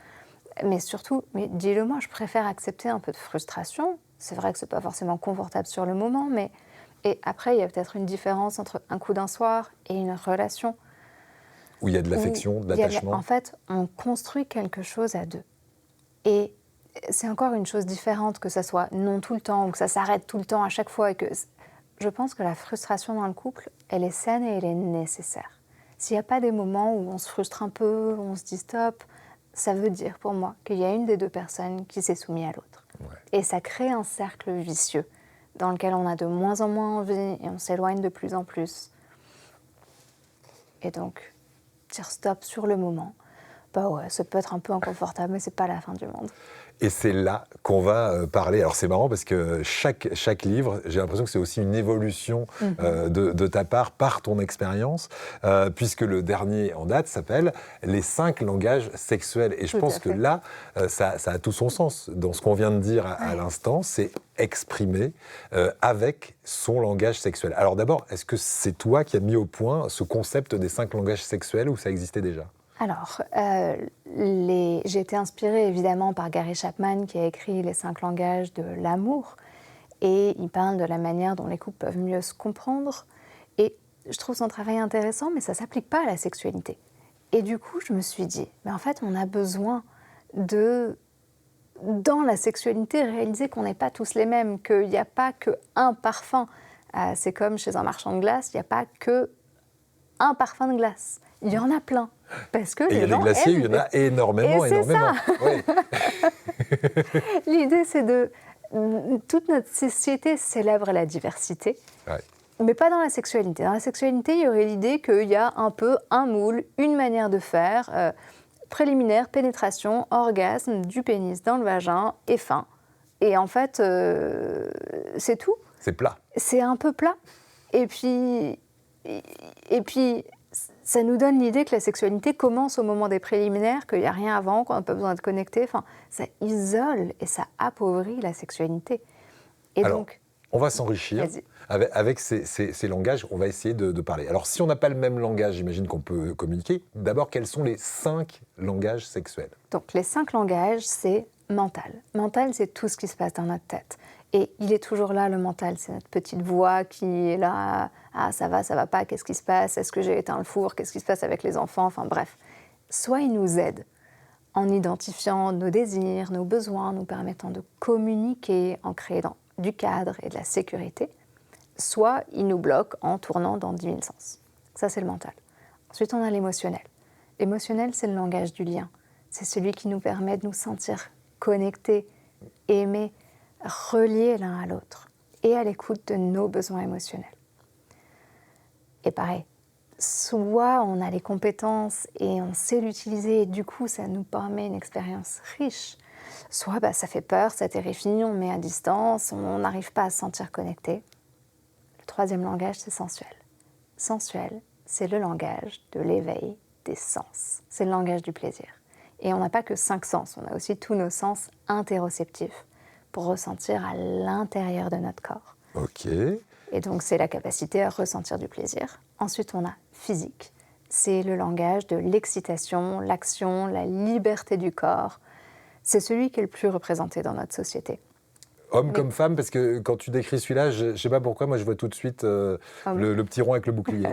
Mais surtout, mais dis-le moi, je préfère accepter un peu de frustration. C'est vrai que c'est pas forcément confortable sur le moment, mais... Et après, il y a peut-être une différence entre un coup d'un soir et une relation. Où il y a de l'affection, de l'attachement. En fait, on construit quelque chose à deux. Et c'est encore une chose différente que ça soit non tout le temps, ou que ça s'arrête tout le temps à chaque fois. Et que je pense que la frustration dans le couple, elle est saine et elle est nécessaire. S'il n'y a pas des moments où on se frustre un peu, où on se dit stop, ça veut dire pour moi qu'il y a une des deux personnes qui s'est soumise à l'autre. Ouais. Et ça crée un cercle vicieux dans lequel on a de moins en moins envie et on s'éloigne de plus en plus. Et donc, dire stop sur le moment, bah ouais, ça peut être un peu inconfortable, mais c'est pas la fin du monde. Et c'est là qu'on va parler. Alors c'est marrant parce que chaque livre, j'ai l'impression que c'est aussi une évolution de ta part par ton expérience, puisque le dernier en date s'appelle « Les 5 langages sexuels ». Et je pense que là, ça a tout son sens. Dans ce qu'on vient de dire à l'instant, c'est exprimer avec son langage sexuel. Alors d'abord, est-ce que c'est toi qui as mis au point ce concept des 5 langages sexuels ou ça existait déjà ? Alors, j'ai été inspirée évidemment par Gary Chapman qui a écrit Les 5 langages de l'amour et il parle de la manière dont les couples peuvent mieux se comprendre et je trouve son travail intéressant mais ça ne s'applique pas à la sexualité. Et du coup, je me suis dit, mais en fait, on a besoin de, dans la sexualité, réaliser qu'on n'est pas tous les mêmes, qu'il n'y a pas qu'un parfum. C'est comme chez un marchand de glace, il n'y a pas qu'un parfum de glace. Il y en a plein. Parce que et il y a des glaciers, il y en a énormément, énormément. Oui. L'idée, c'est toute notre société célèbre la diversité, mais pas dans la sexualité. Dans la sexualité, il y aurait l'idée qu'il y a un peu un moule, une manière de faire, préliminaire, pénétration, orgasme, du pénis dans le vagin et fin. Et en fait, c'est tout. C'est plat. C'est un peu plat. Et puis ça nous donne l'idée que la sexualité commence au moment des préliminaires, qu'il n'y a rien avant, qu'on n'a pas besoin de connecter. Enfin, ça isole et ça appauvrit la sexualité. Et alors, donc, on va s'enrichir avec ces langages, on va essayer de parler. Alors, si on n'a pas le même langage, j'imagine qu'on peut communiquer. D'abord, quels sont les 5 langages sexuels ? Donc, les 5 langages, c'est mental. Mental, c'est tout ce qui se passe dans notre tête. Et il est toujours là, le mental. C'est notre petite voix qui est là. Ah, ça va pas, qu'est-ce qui se passe ? Est-ce que j'ai éteint le four ? Qu'est-ce qui se passe avec les enfants ? Enfin bref. Soit il nous aide en identifiant nos désirs, nos besoins, nous permettant de communiquer, en créant du cadre et de la sécurité. Soit il nous bloque en tournant dans 10 000 sens. Ça, c'est le mental. Ensuite, on a l'émotionnel. L'émotionnel, c'est le langage du lien. C'est celui qui nous permet de nous sentir connectés, aimés, reliés l'un à l'autre et à l'écoute de nos besoins émotionnels. Et pareil, soit on a les compétences et on sait l'utiliser et du coup ça nous permet une expérience riche, soit ça fait peur, ça terrifie, on met à distance, on n'arrive pas à se sentir connecté. Le 3e langage, c'est sensuel. Sensuel, c'est le langage de l'éveil des sens. C'est le langage du plaisir. Et on n'a pas que 5 sens, on a aussi tous nos sens interoceptifs pour ressentir à l'intérieur de notre corps. Ok. Et donc, c'est la capacité à ressentir du plaisir. Ensuite, on a physique. C'est le langage de l'excitation, l'action, la liberté du corps. C'est celui qui est le plus représenté dans notre société. Homme comme femme, parce que quand tu décris celui-là, je ne sais pas pourquoi, moi je vois tout de suite le petit rond avec le bouclier.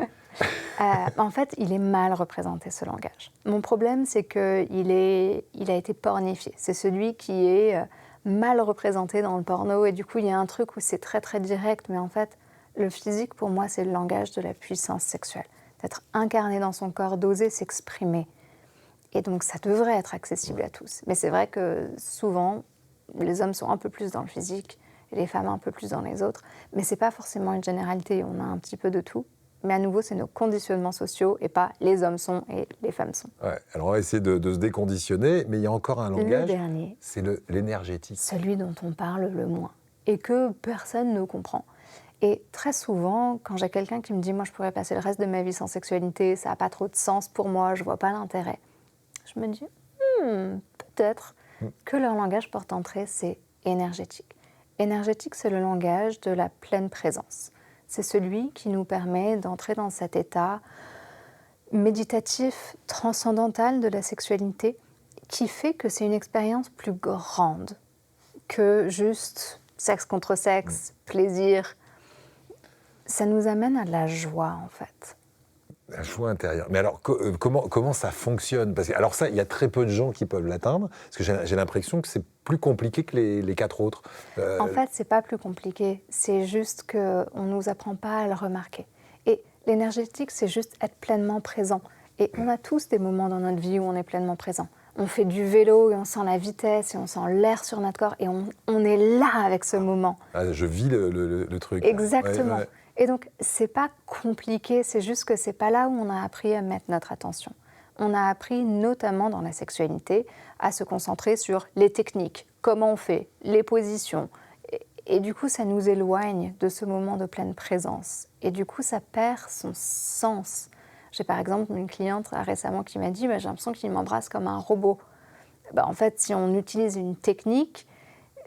En fait, il est mal représenté, ce langage. Mon problème, c'est qu'il a été pornifié. C'est celui qui est mal représenté dans le porno. Et du coup, il y a un truc où c'est très, très direct. Mais en fait, le physique, pour moi, c'est le langage de la puissance sexuelle. D'être incarné dans son corps, d'oser s'exprimer. Et donc, ça devrait être accessible à tous. Mais c'est vrai que souvent, les hommes sont un peu plus dans le physique et les femmes un peu plus dans les autres. Mais ce n'est pas forcément une généralité. On a un petit peu de tout. Mais à nouveau, c'est nos conditionnements sociaux et pas les hommes sont et les femmes sont. Ouais, alors on va essayer de se déconditionner, mais il y a encore un langage. Le dernier, c'est l'énergétique. Celui dont on parle le moins et que personne ne comprend. Et très souvent, quand j'ai quelqu'un qui me dit « moi, je pourrais passer le reste de ma vie sans sexualité, ça n'a pas trop de sens pour moi, je ne vois pas l'intérêt », je me dis « peut-être ». que leur langage porte entrée, c'est énergétique. Énergétique, c'est le langage de la pleine présence. C'est celui qui nous permet d'entrer dans cet état méditatif, transcendantal de la sexualité, qui fait que c'est une expérience plus grande que juste sexe contre sexe, plaisir. Ça nous amène à de la joie, en fait. La joie intérieure. Mais alors, comment ça fonctionne? Parce que, alors ça, il y a très peu de gens qui peuvent l'atteindre, parce que j'ai l'impression que c'est plus compliqué que les 4 autres. En fait, c'est pas plus compliqué, c'est juste qu'on ne nous apprend pas à le remarquer. Et l'énergétique, c'est juste être pleinement présent. Et on a tous des moments dans notre vie où on est pleinement présent. On fait du vélo et on sent la vitesse et on sent l'air sur notre corps et on est là avec ce moment. Ah, je vis le truc. Exactement. Ouais. Et donc, c'est pas compliqué, c'est juste que c'est pas là où on a appris à mettre notre attention. On a appris, notamment dans la sexualité, à se concentrer sur les techniques, comment on fait, les positions. Et du coup, ça nous éloigne de ce moment de pleine présence. Et du coup, ça perd son sens. J'ai par exemple une cliente récemment qui m'a dit j'ai l'impression qu'il m'embrasse comme un robot. En fait, si on utilise une technique,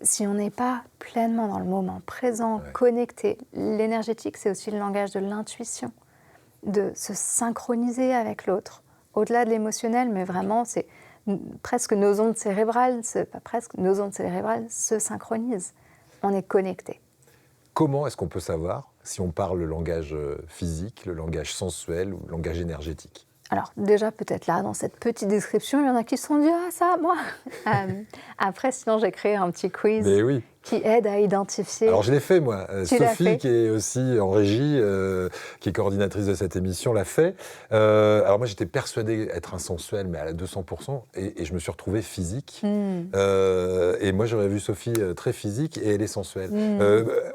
si on n'est pas pleinement dans le moment présent, connecté, l'énergétique, c'est aussi le langage de l'intuition, de se synchroniser avec l'autre. Au-delà de l'émotionnel, mais vraiment, c'est presque nos ondes cérébrales, nos ondes cérébrales se synchronisent. On est connecté. Comment est-ce qu'on peut savoir si on parle le langage physique, le langage sensuel ou le langage énergétique? Alors déjà, peut-être là, dans cette petite description, il y en a qui se sont dit « Ah, ça, moi !» Après, sinon, j'ai créé un petit quiz qui aide à identifier. Alors, je l'ai fait, moi. Sophie, qui est aussi en régie, qui est coordinatrice de cette émission, l'a fait. Alors, moi, j'étais persuadé être insensuel, mais à 200%, et je me suis retrouvé physique. Et moi, j'aurais vu Sophie très physique, et elle est sensuelle.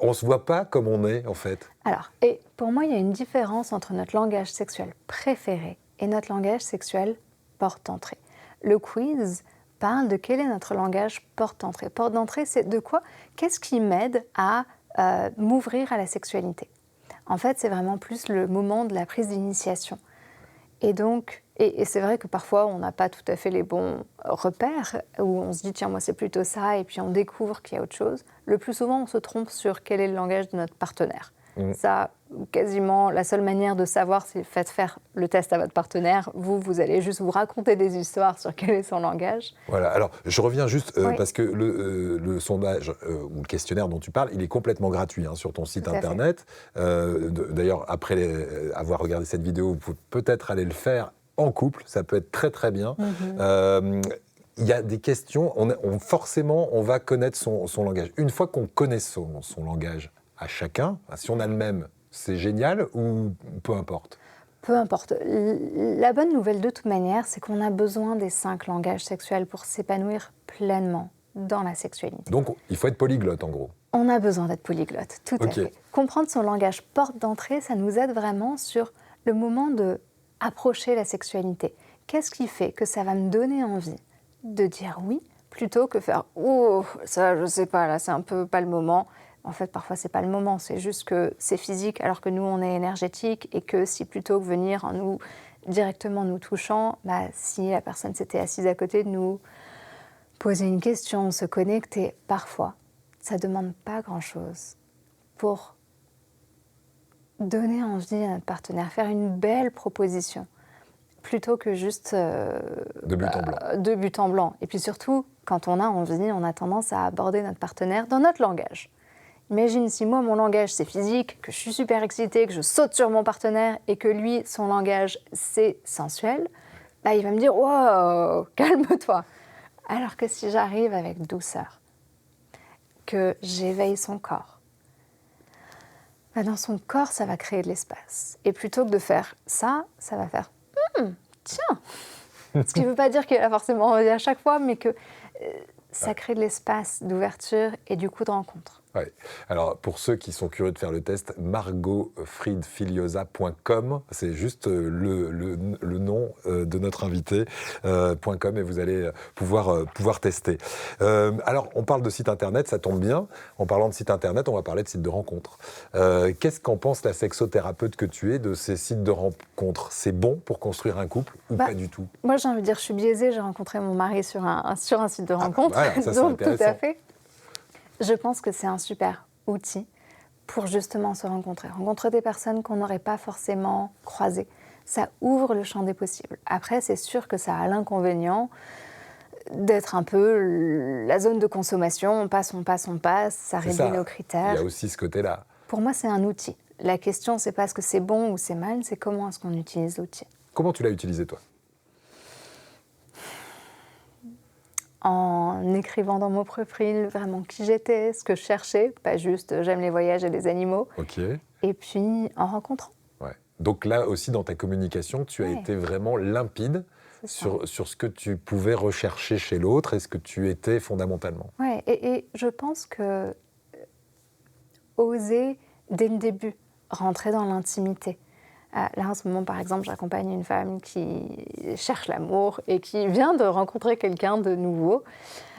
On ne se voit pas comme on est, en fait. Alors, et pour moi, il y a une différence entre notre langage sexuel préféré et notre langage sexuel porte-entrée. Le quiz parle de quel est notre langage porte-entrée. Porte d'entrée, c'est de quoi? Qu'est-ce qui m'aide à m'ouvrir à la sexualité? En fait, c'est vraiment plus le moment de la prise d'initiation. Et donc, et c'est vrai que parfois, on n'a pas tout à fait les bons repères, où on se dit, tiens, moi, c'est plutôt ça, et puis on découvre qu'il y a autre chose. Le plus souvent, on se trompe sur quel est le langage de notre partenaire. Ça, quasiment, la seule manière de savoir, c'est faites faire le test à votre partenaire. Vous allez juste vous raconter des histoires sur quel est son langage. Voilà, alors je reviens juste parce que le sondage ou le questionnaire dont tu parles, il est complètement gratuit sur ton site internet. D'ailleurs, après avoir regardé cette vidéo, vous pouvez peut-être aller le faire en couple, ça peut être très très bien. Il y a des questions, forcément, on va connaître son langage. Une fois qu'on connaît son langage, à chacun, si on a le même, c'est génial ou peu importe? Peu importe. La bonne nouvelle de toute manière, c'est qu'on a besoin des 5 langages sexuels pour s'épanouir pleinement dans la sexualité. Donc il faut être polyglotte en gros? On a besoin d'être polyglotte, tout à fait. Comprendre son langage porte d'entrée, ça nous aide vraiment sur le moment d'approcher la sexualité. Qu'est-ce qui fait que ça va me donner envie de dire oui, plutôt que faire « Oh, ça je sais pas, là c'est un peu pas le moment ». En fait, parfois, c'est pas le moment, c'est juste que c'est physique, alors que nous, on est énergétique, et que si plutôt que venir en nous directement nous touchant, si la personne s'était assise à côté de nous, poser une question, se connecter, parfois, ça demande pas grand-chose pour donner envie à notre partenaire, faire une belle proposition, plutôt que juste de but en blanc. Et puis surtout, quand on a envie, on a tendance à aborder notre partenaire dans notre langage. Imagine si moi, mon langage, c'est physique, que je suis super excitée, que je saute sur mon partenaire et que lui, son langage, c'est sensuel, il va me dire « Wow, calme-toi !» Alors que si j'arrive avec douceur, que j'éveille son corps, dans son corps, ça va créer de l'espace. Et plutôt que de faire ça, ça va faire « Tiens !» Ce qui ne veut pas dire qu'il a forcément envie à chaque fois, mais que ça crée de l'espace d'ouverture et du coup de rencontre. Ouais. Alors, pour ceux qui sont curieux de faire le test, margotfriedfiliosa.com, c'est juste le nom de notre invité, .com, et vous allez pouvoir tester. Alors, on parle de site internet, ça tombe bien. En parlant de site internet, on va parler de sites de rencontres. Qu'est-ce qu'en pense la sexothérapeute que tu es de ces sites de rencontres? C'est bon pour construire un couple ou pas du tout? Moi, j'ai envie de dire, je suis biaisée. J'ai rencontré mon mari sur un site de rencontre. Voilà, ça, donc, tout à fait. Je pense que c'est un super outil pour justement se rencontrer des personnes qu'on n'aurait pas forcément croisées. Ça ouvre le champ des possibles. Après, c'est sûr que ça a l'inconvénient d'être un peu la zone de consommation. On passe, ça réduit nos critères. Il y a aussi ce côté-là. Pour moi, c'est un outil. La question, c'est pas est-ce que c'est bon ou c'est mal, c'est comment est-ce qu'on utilise l'outil. Comment tu l'as utilisé, toi ? En écrivant dans mon profil vraiment qui j'étais, ce que je cherchais, pas juste j'aime les voyages et les animaux. Ok. Et puis en rencontrant. Ouais. Donc là aussi dans ta communication, tu as été vraiment limpide sur ce que tu pouvais rechercher chez l'autre et ce que tu étais fondamentalement. Ouais, et je pense que oser dès le début rentrer dans l'intimité. Là, en ce moment, par exemple, j'accompagne une femme qui cherche l'amour et qui vient de rencontrer quelqu'un de nouveau.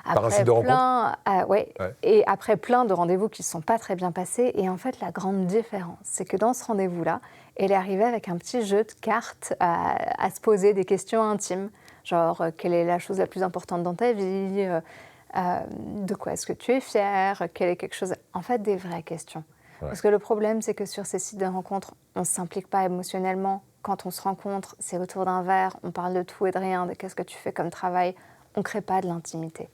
Par un site de rencontre ? Ouais. Et après plein de rendez-vous qui ne sont pas très bien passés. Et en fait, la grande différence, c'est que dans ce rendez-vous-là, elle est arrivée avec un petit jeu de cartes à se poser des questions intimes. Genre, quelle est la chose la plus importante dans ta vie ? De quoi est-ce que tu es fière ? Quel est quelque chose... En fait, des vraies questions. Ouais. Parce que le problème, c'est que sur ces sites de rencontres, on ne s'implique pas émotionnellement. Quand on se rencontre, c'est autour d'un verre, on parle de tout et de rien, de qu'est-ce que tu fais comme travail. On ne crée pas de l'intimité.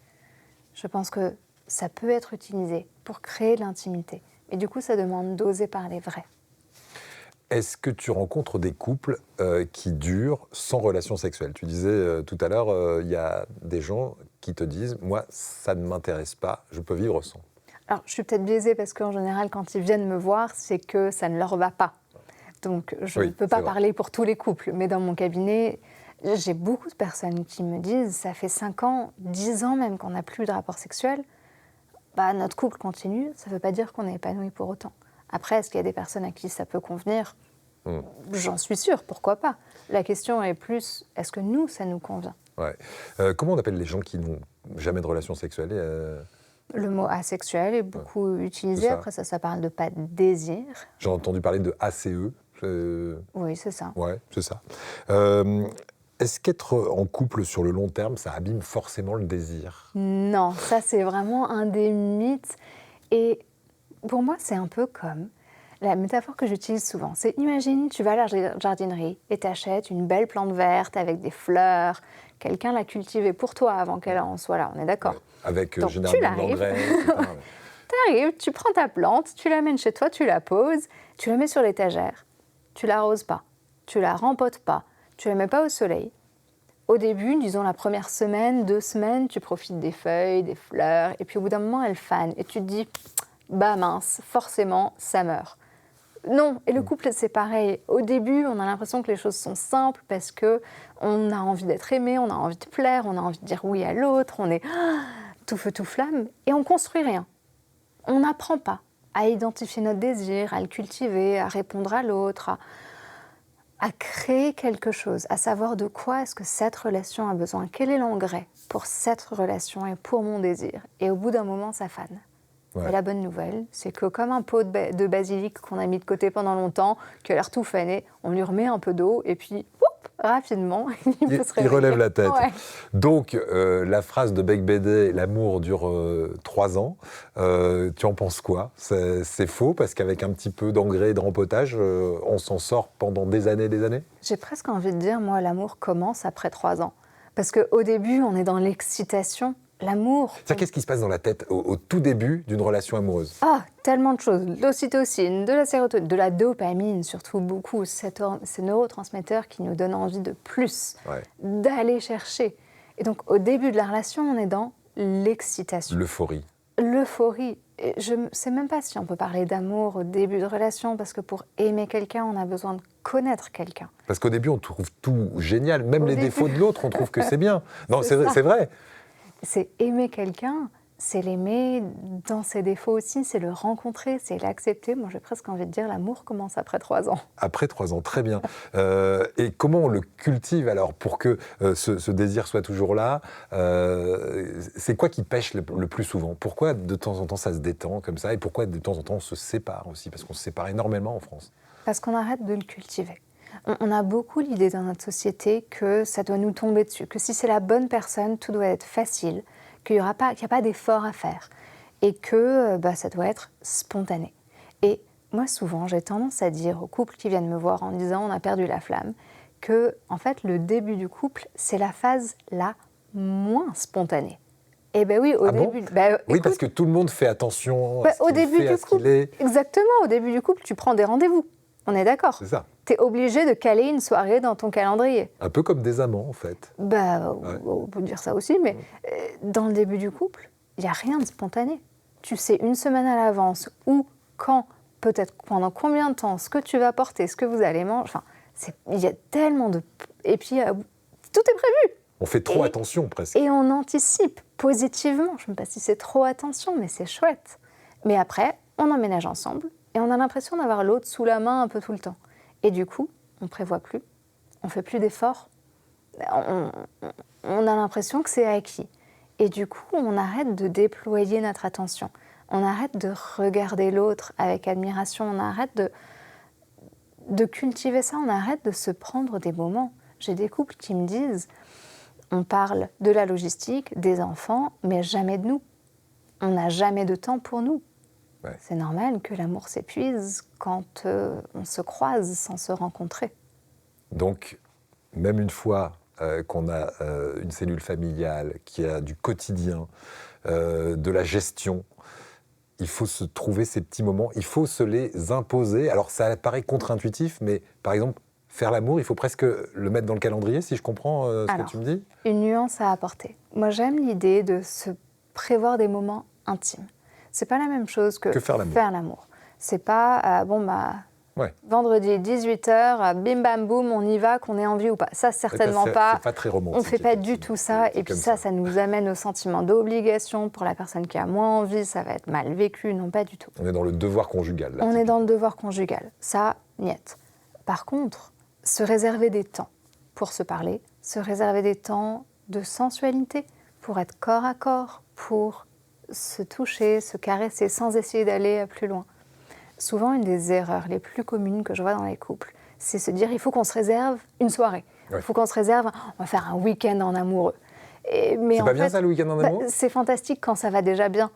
Je pense que ça peut être utilisé pour créer de l'intimité. Mais du coup, ça demande d'oser parler vrai. Est-ce que tu rencontres des couples qui durent sans relation sexuelle ? Tu disais tout à l'heure, il y a des gens qui te disent « Moi, ça ne m'intéresse pas, je peux vivre sans ». Alors, je suis peut-être biaisée parce qu'en général, quand ils viennent me voir, c'est que ça ne leur va pas. Donc, je ne peux pas parler pour tous les couples. Mais dans mon cabinet, j'ai beaucoup de personnes qui me disent « Ça fait 5 ans, 10 ans même qu'on n'a plus de rapport sexuel. Notre couple continue, ça ne veut pas dire qu'on est épanoui pour autant. » Après, est-ce qu'il y a des personnes à qui ça peut convenir ? J'en suis sûre, pourquoi pas. La question est plus, est-ce que nous, ça nous convient ? Ouais. Comment on appelle les gens qui n'ont jamais de relation sexuelle Le mot asexuel est beaucoup utilisé. Après ça parle de pas de désir. J'ai entendu parler de ACE. Oui, c'est ça. Ouais, c'est ça. Est-ce qu'être en couple sur le long terme, ça abîme forcément le désir ? Non, ça c'est vraiment un des mythes. Et pour moi, c'est un peu comme la métaphore que j'utilise souvent. C'est, imagine, tu vas à la jardinerie et t'achètes une belle plante verte avec des fleurs. Quelqu'un l'a cultivée pour toi avant qu'elle en soit là, on est d'accord ? Ouais. Avec généralement de l'engrais. T'arrives, tu prends ta plante, tu l'amènes chez toi, tu la poses, tu la mets sur l'étagère. Tu l'arroses pas, tu la rempotes pas, tu la mets pas au soleil. Au début, disons la première semaine, 2 semaines, tu profites des feuilles, des fleurs, et puis au bout d'un moment, elles fanent. Et tu te dis, bah mince, forcément, ça meurt. Non, et le couple, c'est pareil. Au début, on a l'impression que les choses sont simples parce qu'on a envie d'être aimé, on a envie de plaire, on a envie de dire oui à l'autre, on est tout feu, tout flamme, et on construit rien. On n'apprend pas à identifier notre désir, à le cultiver, à répondre à l'autre, à créer quelque chose, à savoir de quoi est-ce que cette relation a besoin, quel est l'engrais pour cette relation et pour mon désir. Et au bout d'un moment, ça fane. Ouais. Et la bonne nouvelle, c'est que comme un pot de basilic qu'on a mis de côté pendant longtemps, qui a l'air tout fané, on lui remet un peu d'eau et puis, rapidement, il peut se réveiller. Il relève la tête. Ouais. Donc, la phrase de Beck Bédé, l'amour dure 3 ans, tu en penses quoi ? C'est faux, parce qu'avec un petit peu d'engrais et de rempotage, on s'en sort pendant des années et des années ? J'ai presque envie de dire, moi, l'amour commence après 3 ans. Parce qu'au début, on est dans l'excitation. L'amour. Qu'est-ce qui se passe dans la tête au tout début d'une relation amoureuse ? Tellement de choses. De l'ocytocine, de la sérotonine, de la dopamine, surtout beaucoup. Ces neurotransmetteurs qui nous donnent envie de plus, d'aller chercher. Et donc, au début de la relation, on est dans l'excitation. L'euphorie. L'euphorie. Et je ne sais même pas si on peut parler d'amour au début de relation, parce que pour aimer quelqu'un, on a besoin de connaître quelqu'un. Parce qu'au début, on trouve tout génial. Même les défauts de l'autre, on trouve que c'est bien. Non, c'est vrai. C'est aimer quelqu'un, c'est l'aimer dans ses défauts aussi, c'est le rencontrer, c'est l'accepter. Moi, j'ai presque envie de dire, l'amour commence après 3 ans. Après 3 ans, très bien. Et comment on le cultive alors pour que ce désir soit toujours là? C'est quoi qui pêche le plus souvent? Pourquoi de temps en temps ça se détend comme ça? Et pourquoi de temps en temps on se sépare aussi? Parce qu'on se sépare énormément en France. Parce qu'on arrête de le cultiver. On a beaucoup l'idée dans notre société que ça doit nous tomber dessus, que si c'est la bonne personne, tout doit être facile, qu'il n'y a pas d'effort à faire et que ça doit être spontané. Et moi, souvent, j'ai tendance à dire aux couples qui viennent me voir en disant « on a perdu la flamme », que en fait, le début du couple, c'est la phase la moins spontanée. Eh bien oui, au début... Bon oui, écoute, parce que tout le monde fait attention à ce qu'il fait, à ce qu'il est. Exactement, au début du couple, tu prends des rendez-vous. On est d'accord. C'est ça. Tu es obligé de caler une soirée dans ton calendrier. Un peu comme des amants, en fait. Ouais. On peut dire ça aussi, mais dans le début du couple, il n'y a rien de spontané. Tu sais une semaine à l'avance où, quand, peut-être pendant combien de temps, ce que tu vas porter, ce que vous allez manger. Enfin, il y a tellement de... Et puis, tout est prévu. On fait trop attention, presque. Et on anticipe positivement. Je ne sais pas si c'est trop attention, mais c'est chouette. Mais après, on emménage ensemble et on a l'impression d'avoir l'autre sous la main un peu tout le temps. Et du coup, on ne prévoit plus, on ne fait plus d'efforts, on a l'impression que c'est acquis. Et du coup, on arrête de déployer notre attention, on arrête de regarder l'autre avec admiration, on arrête de cultiver ça, on arrête de se prendre des moments. J'ai des couples qui me disent, on parle de la logistique, des enfants, mais jamais de nous. On n'a jamais de temps pour nous. Ouais. C'est normal que l'amour s'épuise quand on se croise sans se rencontrer. Donc, même une fois qu'on a une cellule familiale, qui a du quotidien, de la gestion, il faut se trouver ces petits moments, il faut se les imposer. Alors, ça paraît contre-intuitif, mais par exemple, faire l'amour, il faut presque le mettre dans le calendrier, si je comprends ce que tu me dis. Une nuance à apporter. Moi, j'aime l'idée de se prévoir des moments intimes. C'est pas la même chose que faire l'amour. C'est pas, vendredi 18h, bim bam boum, on y va, qu'on ait envie ou pas. Ça, certainement pas. C'est pas très romantique. On fait pas du tout ça. Et puis ça nous amène au sentiment d'obligation. Pour la personne qui a moins envie, ça va être mal vécu. Non, pas du tout. On est dans le devoir conjugal. Là, on est dans le devoir conjugal. Ça, niet. Par contre, se réserver des temps pour se parler, se réserver des temps de sensualité, pour être corps à corps, pour se toucher, se caresser, sans essayer d'aller plus loin. Souvent, une des erreurs les plus communes que je vois dans les couples, c'est se dire, il faut qu'on se réserve une soirée. Il faut qu'on se réserve, on va faire un week-end en amoureux. Mais c'est pas bien ça, le week-end en amoureux ? C'est fantastique quand ça va déjà bien.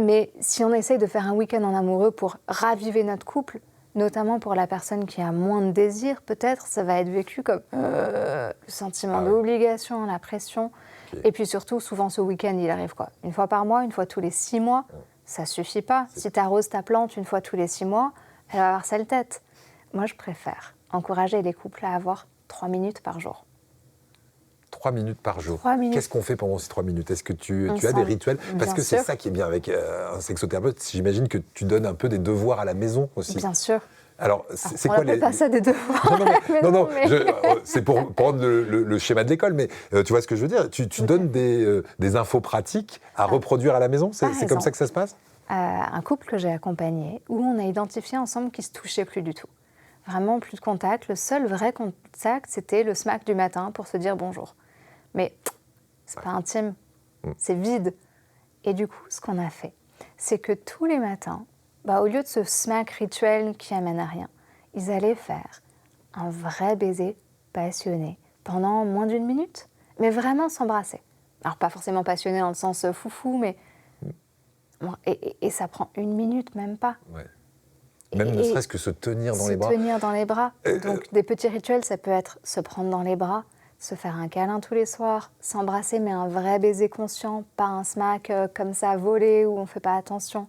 Mais si on essaye de faire un week-end en amoureux pour raviver notre couple, notamment pour la personne qui a moins de désir, peut-être, ça va être vécu comme le sentiment d'obligation, la pression. Okay. Et puis surtout, souvent, ce week-end, il arrive quoi ? Une fois par mois, une fois tous les 6 mois, ça suffit pas. Si tu arroses ta plante une fois tous les 6 mois, elle va avoir sale tête. Moi, je préfère encourager les couples à avoir 3 minutes par jour. 3 minutes par jour. 3 minutes. Qu'est-ce qu'on fait pendant ces 3 minutes ? Est-ce que tu as des rituels ? Parce que c'est ça qui est bien avec un sexothérapeute. J'imagine que tu donnes un peu des devoirs à la maison aussi. Bien sûr. Alors, c'est quoi pas ça des devoirs. Non, c'est pour prendre le schéma de l'école, mais tu vois ce que je veux dire. Tu donnes des infos pratiques à reproduire à la maison. C'est comme ça que ça se passe ? Un couple que j'ai accompagné, où on a identifié ensemble qu'ils ne se touchaient plus du tout. Vraiment plus de contact. Le seul vrai contact, c'était le smack du matin pour se dire bonjour. Mais c'est pas intime, c'est vide. Et du coup, ce qu'on a fait, c'est que tous les matins, au lieu de ce smack rituel qui amène à rien, ils allaient faire un vrai baiser passionné pendant moins d'1 minute, mais vraiment s'embrasser. Alors pas forcément passionné dans le sens foufou, mais... Et ça prend 1 minute, même pas. Ouais. Même ne serait-ce que se tenir dans les bras. Se tenir dans les bras. Donc des petits rituels, ça peut être se prendre dans les bras, se faire un câlin tous les soirs, s'embrasser, mais un vrai baiser conscient, pas un smack comme ça volé où on ne fait pas attention.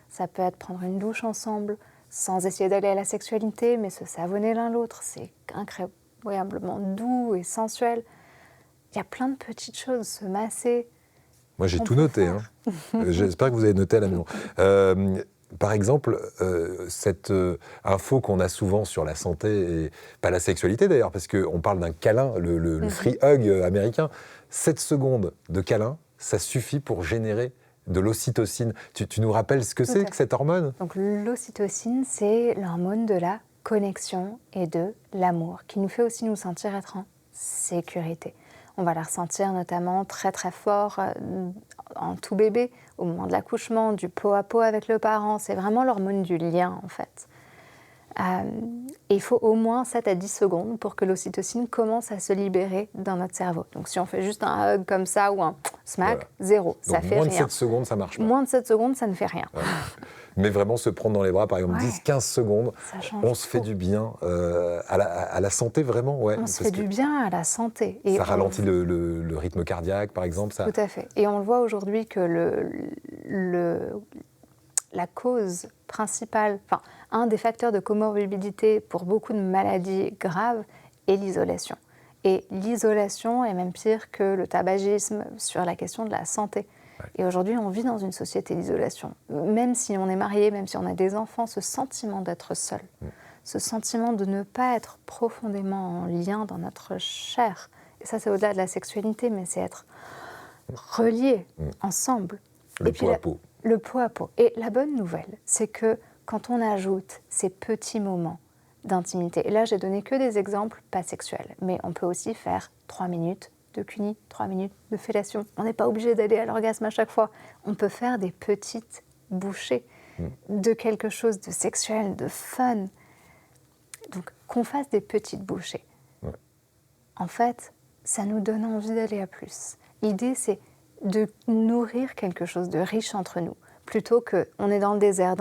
Ça peut être prendre une douche ensemble, sans essayer d'aller à la sexualité, mais se savonner l'un l'autre. C'est incroyablement doux et sensuel. Il y a plein de petites choses, se masser. Moi, j'ai tout noté. Hein. J'espère que vous avez noté à la maison. Par exemple, cette info qu'on a souvent sur la santé, et pas la sexualité d'ailleurs, parce qu'on parle d'un câlin, le free hug américain, 7 secondes de câlin, ça suffit pour générer de l'ocytocine. Tu nous rappelles ce que c'est que cette hormone? Donc l'ocytocine, c'est l'hormone de la connexion et de l'amour, qui nous fait aussi nous sentir être en sécurité. On va la ressentir notamment très très fort en tout bébé, au moment de l'accouchement, du pot à pot avec le parent. C'est vraiment l'hormone du lien en fait. Et il faut au moins 7 à 10 secondes pour que l'ocytocine commence à se libérer dans notre cerveau. Donc si on fait juste un hug comme ça ou un smack, zéro, donc, ça fait rien. Moins de 7 secondes, ça marche pas. Moins de 7 secondes, ça ne fait rien. Ouais. Mais vraiment se prendre dans les bras, par exemple 10-15 secondes, on se fait du bien à la santé vraiment. Ouais, on se fait du bien à la santé. Et ça ralentit le rythme cardiaque, par exemple. Ça... Tout à fait. Et on le voit aujourd'hui que la cause principale, enfin, un des facteurs de comorbidité pour beaucoup de maladies graves est l'isolation. Et l'isolation est même pire que le tabagisme sur la question de la santé. Ouais. Et aujourd'hui, on vit dans une société d'isolation. Même si on est marié, même si on a des enfants, ce sentiment d'être seul, ce sentiment de ne pas être profondément en lien dans notre chair, et ça c'est au-delà de la sexualité, mais c'est être reliés ensemble. Le pot à pot. Le pot à pot. Et la bonne nouvelle, c'est que quand on ajoute ces petits moments d'intimité, et là j'ai donné que des exemples pas sexuels, mais on peut aussi faire 3 minutes de cuni, 3 minutes de fellation. On n'est pas obligé d'aller à l'orgasme à chaque fois. On peut faire des petites bouchées de quelque chose de sexuel, de fun. Donc qu'on fasse des petites bouchées. Ouais. En fait, ça nous donne envie d'aller à plus. L'idée, c'est de nourrir quelque chose de riche entre nous, plutôt qu'on est dans le désert.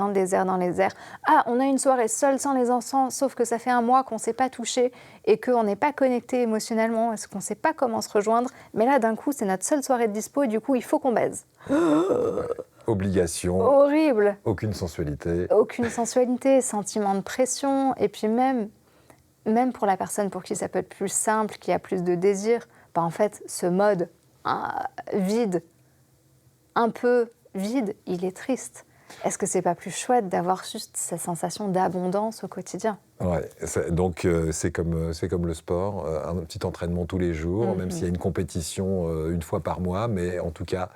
Ah, on a une soirée seule sans les enfants, sauf que ça fait un mois qu'on ne s'est pas touché et qu'on n'est pas connecté émotionnellement, parce qu'on ne sait pas comment se rejoindre. Mais là, d'un coup, c'est notre seule soirée de dispo et du coup, il faut qu'on baise. Obligation. Horrible. Aucune sensualité. Aucune sensualité, sentiment de pression. Et puis même pour la personne pour qui ça peut être plus simple, qui a plus de désir, bah en fait, ce mode vide, un peu vide, il est triste. Est-ce que c'est pas plus chouette d'avoir juste cette sensation d'abondance au quotidien ? Ouais, donc c'est comme le sport, un petit entraînement tous les jours, même s'il y a une compétition une fois par mois, mais en tout cas,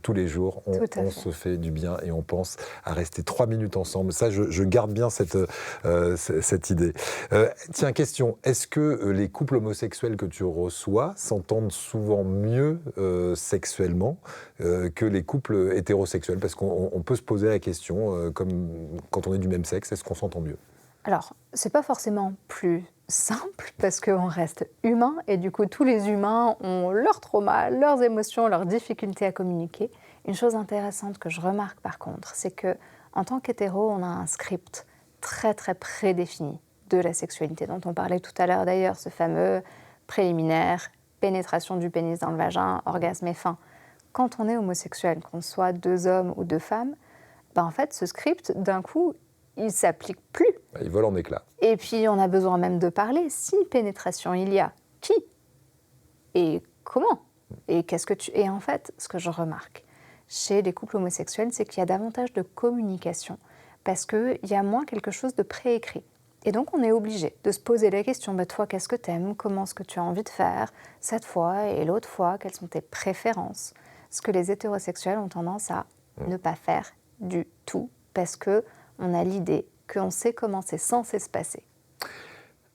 tous les jours, on se fait du bien et on pense à rester 3 minutes ensemble. Ça, je garde bien cette idée. Tiens, question, est-ce que les couples homosexuels que tu reçois s'entendent souvent mieux sexuellement que les couples hétérosexuels ? Parce qu'on peut se poser la question, comme quand on est du même sexe, est-ce qu'on s'entend mieux ? Alors, c'est pas forcément plus simple parce qu'on reste humain et du coup, tous les humains ont leurs traumas, leurs émotions, leurs difficultés à communiquer. Une chose intéressante que je remarque par contre, c'est que en tant qu'hétéro, on a un script très très prédéfini de la sexualité dont on parlait tout à l'heure d'ailleurs, ce fameux préliminaire, pénétration du pénis dans le vagin, orgasme et fin. Quand on est homosexuel, qu'on soit 2 hommes ou 2 femmes, ben en fait, ce script, d'un coup, il ne s'applique plus. Il vole en éclats. Et puis, on a besoin même de parler. Si pénétration il y a, qui ? Et comment ? Et qu'est-ce que tu... Et en fait, ce que je remarque chez les couples homosexuels, c'est qu'il y a davantage de communication parce qu'il y a moins quelque chose de préécrit. Et donc, on est obligé de se poser la question, bah, toi, qu'est-ce que tu aimes ? Comment est-ce que tu as envie de faire cette fois et l'autre fois ? Quelles sont tes préférences ? Ce que les hétérosexuels ont tendance à ne pas faire du tout parce qu'on a l'idée qu'on sait comment c'est censé se passer.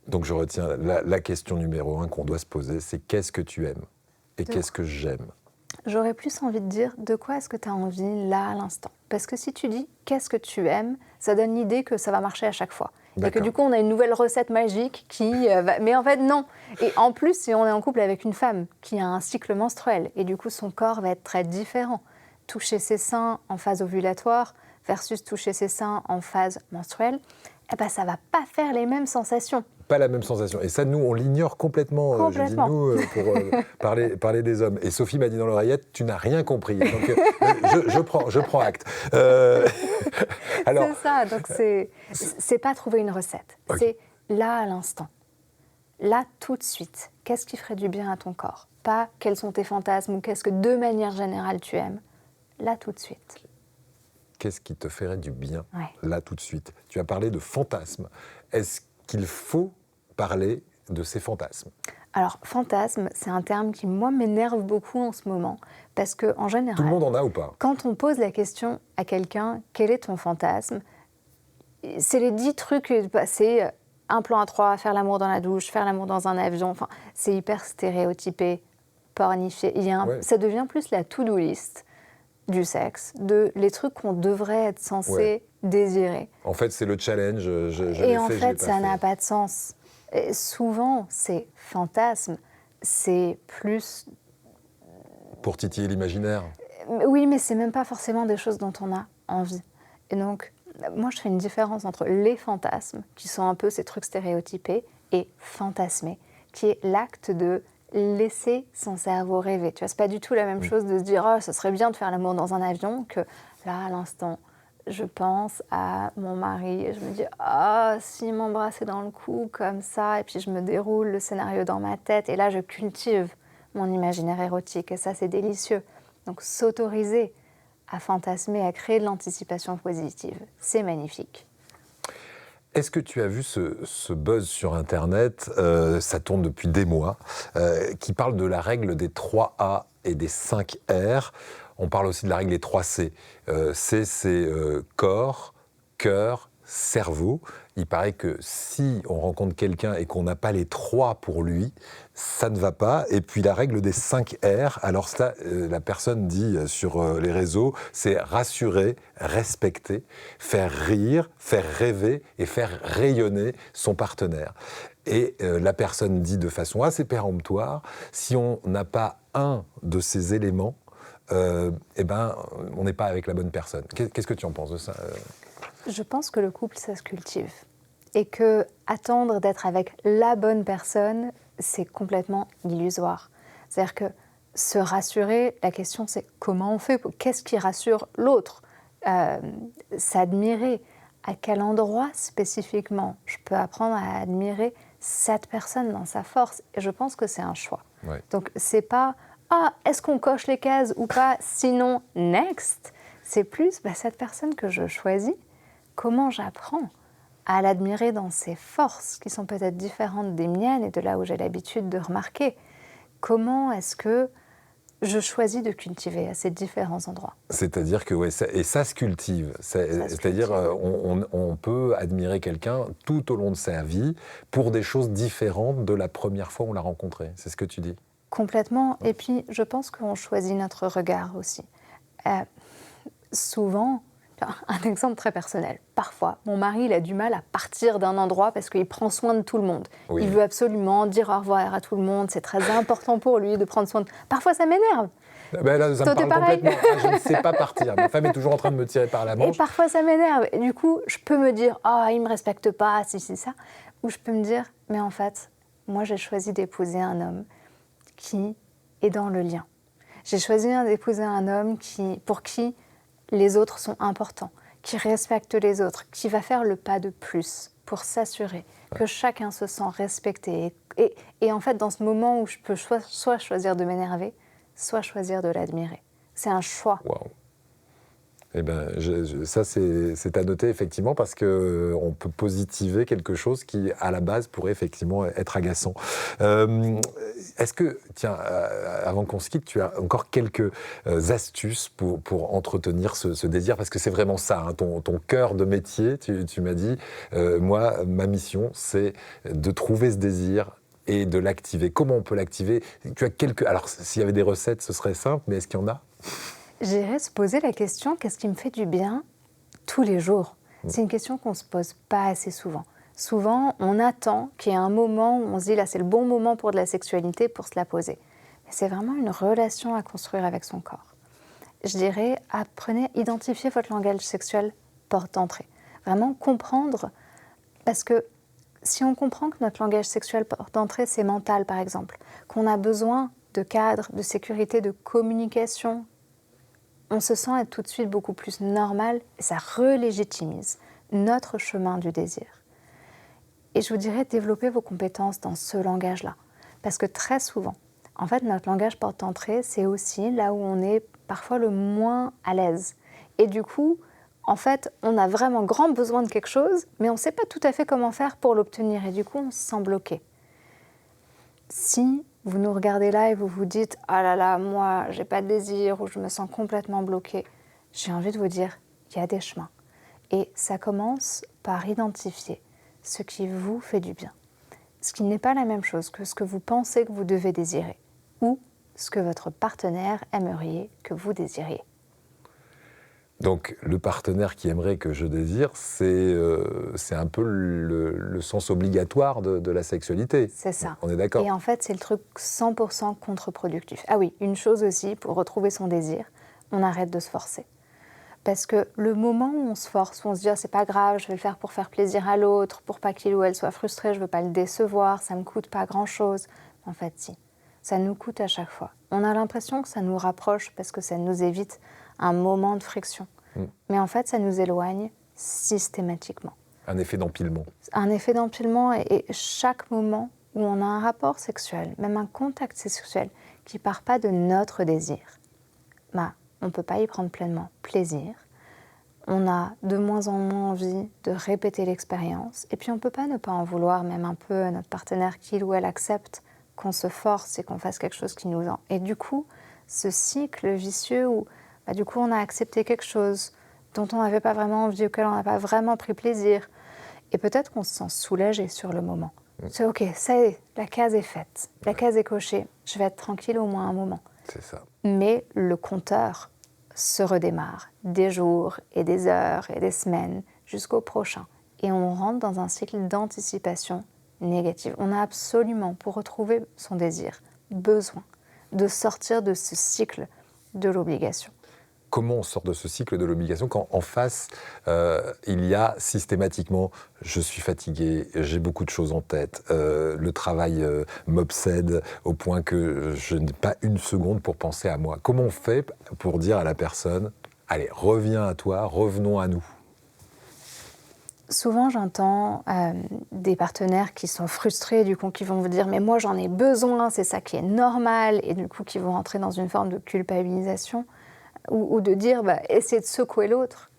Donc je retiens la question numéro 1 qu'on doit se poser, c'est qu'est-ce que tu aimes et qu'est-ce que j'aime ? J'aurais plus envie de dire de quoi est-ce que tu as envie là à l'instant. Parce que si tu dis qu'est-ce que tu aimes, ça donne l'idée que ça va marcher à chaque fois. D'accord. Et que du coup on a une nouvelle recette magique qui va... Mais en fait non. Et en plus si on est en couple avec une femme qui a un cycle menstruel et du coup son corps va être très différent. Toucher ses seins en phase ovulatoire versus toucher ses seins en phase menstruelle, eh ben, ça ne va pas faire les mêmes sensations. Pas la même sensation. Et ça, nous, on l'ignore complètement. Je dis nous, pour parler des hommes. Et Sophie m'a dit dans l'oreillette, tu n'as rien compris. Donc, je prends acte. Alors, c'est ça. Donc, c'est pas trouver une recette. Okay. C'est là, à l'instant. Là, tout de suite. Qu'est-ce qui ferait du bien à ton corps ? Pas quels sont tes fantasmes ou qu'est-ce que, de manière générale, tu aimes. Là, tout de suite. Qu'est-ce qui te ferait du bien, là, tout de suite ? Tu as parlé de fantasmes. Est-ce qu'il faut parler de ces fantasmes ? Alors, fantasme, c'est un terme qui, moi, m'énerve beaucoup en ce moment. Parce qu'en général, tout le monde en a ou pas? Quand on pose la question à quelqu'un, quel est ton fantasme? C'est les 10 trucs, c'est un plan à 3, faire l'amour dans la douche, faire l'amour dans un avion. Enfin, c'est hyper stéréotypé, pornifié. Ça devient plus la to-do list du sexe, les trucs qu'on devrait être censé désirer. En fait, c'est le challenge. Et en fait, ça n'a pas de sens. Et souvent, ces fantasmes, c'est plus... Pour titiller l'imaginaire. Oui, mais c'est même pas forcément des choses dont on a envie. Et donc, moi, je fais une différence entre les fantasmes, qui sont un peu ces trucs stéréotypés, et fantasmer, qui est l'acte de laisser son cerveau rêver. Tu vois, c'est pas du tout la même chose de se dire « Oh, ça serait bien de faire l'amour dans un avion » que là, à l'instant, je pense à mon mari et je me dis « Ah, s'il m'embrassait dans le cou comme ça » et puis je me déroule le scénario dans ma tête et là, je cultive mon imaginaire érotique et ça, c'est délicieux. Donc, s'autoriser à fantasmer, à créer de l'anticipation positive, c'est magnifique. Est-ce que tu as vu ce buzz sur Internet, ça tourne depuis des mois, qui parle de la règle des 3 A et des 5 R. On parle aussi de la règle des 3 C. C, c'est corps, cœur, cerveau. Il paraît que si on rencontre quelqu'un et qu'on n'a pas les 3 pour lui, ça ne va pas. Et puis la règle des 5 R, alors ça, la personne dit sur les réseaux, c'est rassurer, respecter, faire rire, faire rêver et faire rayonner son partenaire. Et la personne dit de façon assez péremptoire, si on n'a pas un de ces éléments, eh ben, on n'est pas avec la bonne personne. Qu'est-ce que tu en penses de ça? Je pense que le couple, ça se cultive. Et que attendre d'être avec la bonne personne, c'est complètement illusoire. C'est-à-dire que se rassurer, la question c'est comment on fait? Qu'est-ce qui rassure l'autre? S'admirer. À quel endroit spécifiquement je peux apprendre à admirer cette personne dans sa force? Et je pense que c'est un choix. Ouais. Donc c'est pas « Ah, est-ce qu'on coche les cases ou pas? Sinon, next !» C'est plus cette personne que je choisis, comment j'apprends à l'admirer dans ses forces qui sont peut-être différentes des miennes et de là où j'ai l'habitude de remarquer. Comment est-ce que je choisis de cultiver à ces différents endroits? C'est-à-dire que ça se cultive. C'est-à-dire on peut admirer quelqu'un tout au long de sa vie pour des choses différentes de la première fois où on l'a rencontré. C'est ce que tu dis? Complètement. Et puis, je pense qu'on choisit notre regard aussi. Souvent, un exemple très personnel. Parfois, mon mari, il a du mal à partir d'un endroit parce qu'il prend soin de tout le monde. Oui. Il veut absolument dire au revoir à tout le monde. C'est très important pour lui de prendre soin de... Parfois, ça m'énerve. Ben là, ça me parle complètement. Je ne sais pas partir. Ma femme est toujours en train de me tirer par la manche. Et parfois, ça m'énerve. Et du coup, je peux me dire « Ah, il ne me respecte pas, si, ça ». Ou je peux me dire « Mais en fait, moi, j'ai choisi d'épouser un homme qui est dans le lien. J'ai choisi d'épouser un homme pour qui les autres sont importants, qui respecte les autres, qui va faire le pas de plus pour s'assurer que chacun se sent respecté. Et en fait, dans ce moment où je peux soit choisir de m'énerver, soit choisir de l'admirer. C'est un choix. Wow. Eh ben, ça, c'est à noter, effectivement, parce qu'on peut positiver quelque chose qui, à la base, pourrait effectivement être agaçant. Est-ce que, tiens, avant qu'on se quitte, tu as encore quelques astuces pour entretenir ce désir? Parce que c'est vraiment ça, hein, ton cœur de métier, tu m'as dit. Moi, ma mission, c'est de trouver ce désir et de l'activer. Comment on peut l'activer? Tu as Alors, s'il y avait des recettes, ce serait simple, mais est-ce qu'il y en a? J'irais se poser la question, qu'est-ce qui me fait du bien tous les jours? C'est une question qu'on ne se pose pas assez souvent. Souvent, on attend qu'il y ait un moment où on se dit, là, c'est le bon moment pour de la sexualité, pour se la poser. Mais c'est vraiment une relation à construire avec son corps. Je dirais, identifiez votre langage sexuel porte d'entrée. Vraiment comprendre, parce que si on comprend que notre langage sexuel porte d'entrée, c'est mental, par exemple, qu'on a besoin de cadre, de sécurité, de communication, on se sent être tout de suite beaucoup plus normal et ça relégitimise notre chemin du désir. Et je vous dirais, développez vos compétences dans ce langage-là. Parce que très souvent, en fait, notre langage porte d'entrée, c'est aussi là où on est parfois le moins à l'aise. Et du coup, en fait, on a vraiment grand besoin de quelque chose, mais on ne sait pas tout à fait comment faire pour l'obtenir. Et du coup, on se sent bloqué. Si vous nous regardez là et vous vous dites « Ah là là, moi, j'ai pas de désir » ou « Je me sens complètement bloquée », j'ai envie de vous dire, il y a des chemins. Et ça commence par identifier ce qui vous fait du bien. Ce qui n'est pas la même chose que ce que vous pensez que vous devez désirer ou ce que votre partenaire aimerait que vous désiriez. Donc, le partenaire qui aimerait que je désire, c'est un peu le sens obligatoire de la sexualité. C'est ça. On est d'accord. Et en fait, c'est le truc 100% contre-productif. Ah oui, une chose aussi, pour retrouver son désir, on arrête de se forcer. Parce que le moment où on se force, où on se dit « Ah, c'est pas grave, je vais le faire pour faire plaisir à l'autre, pour pas qu'il ou elle soit frustré, je veux pas le décevoir, ça me coûte pas grand-chose », en fait, si. Ça nous coûte à chaque fois. On a l'impression que ça nous rapproche parce que ça nous évite un moment de friction. Mais en fait, ça nous éloigne systématiquement. Un effet d'empilement. Un effet d'empilement et chaque moment où on a un rapport sexuel, même un contact sexuel qui part pas de notre désir, on ne peut pas y prendre pleinement plaisir. On a de moins en moins envie de répéter l'expérience. Et puis on ne peut pas ne pas en vouloir même un peu à notre partenaire qu'il ou elle accepte qu'on se force et qu'on fasse quelque chose qui nous en... Et du coup, ce cycle vicieux où du coup on a accepté quelque chose dont on n'avait pas vraiment envie, auquel on n'a pas vraiment pris plaisir. Et peut-être qu'on se sent soulagé sur le moment. C'est ok, ça y est, la case est faite, la case est cochée, je vais être tranquille au moins un moment. C'est ça. Mais le compteur se redémarre des jours et des heures et des semaines jusqu'au prochain. Et on rentre dans un cycle d'anticipation négative. On a absolument, pour retrouver son désir, besoin de sortir de ce cycle de l'obligation. Comment on sort de ce cycle de l'obligation quand en face, il y a systématiquement « je suis fatigué, j'ai beaucoup de choses en tête, le travail m'obsède au point que je n'ai pas une seconde pour penser à moi ». Comment on fait pour dire à la personne « allez, reviens à toi, revenons à nous ». Souvent, j'entends des partenaires qui sont frustrés, du coup, qui vont vous dire « mais moi, j'en ai besoin, c'est ça qui est normal », et du coup, qui vont entrer dans une forme de culpabilisation. Ou de dire, essayer de secouer l'autre.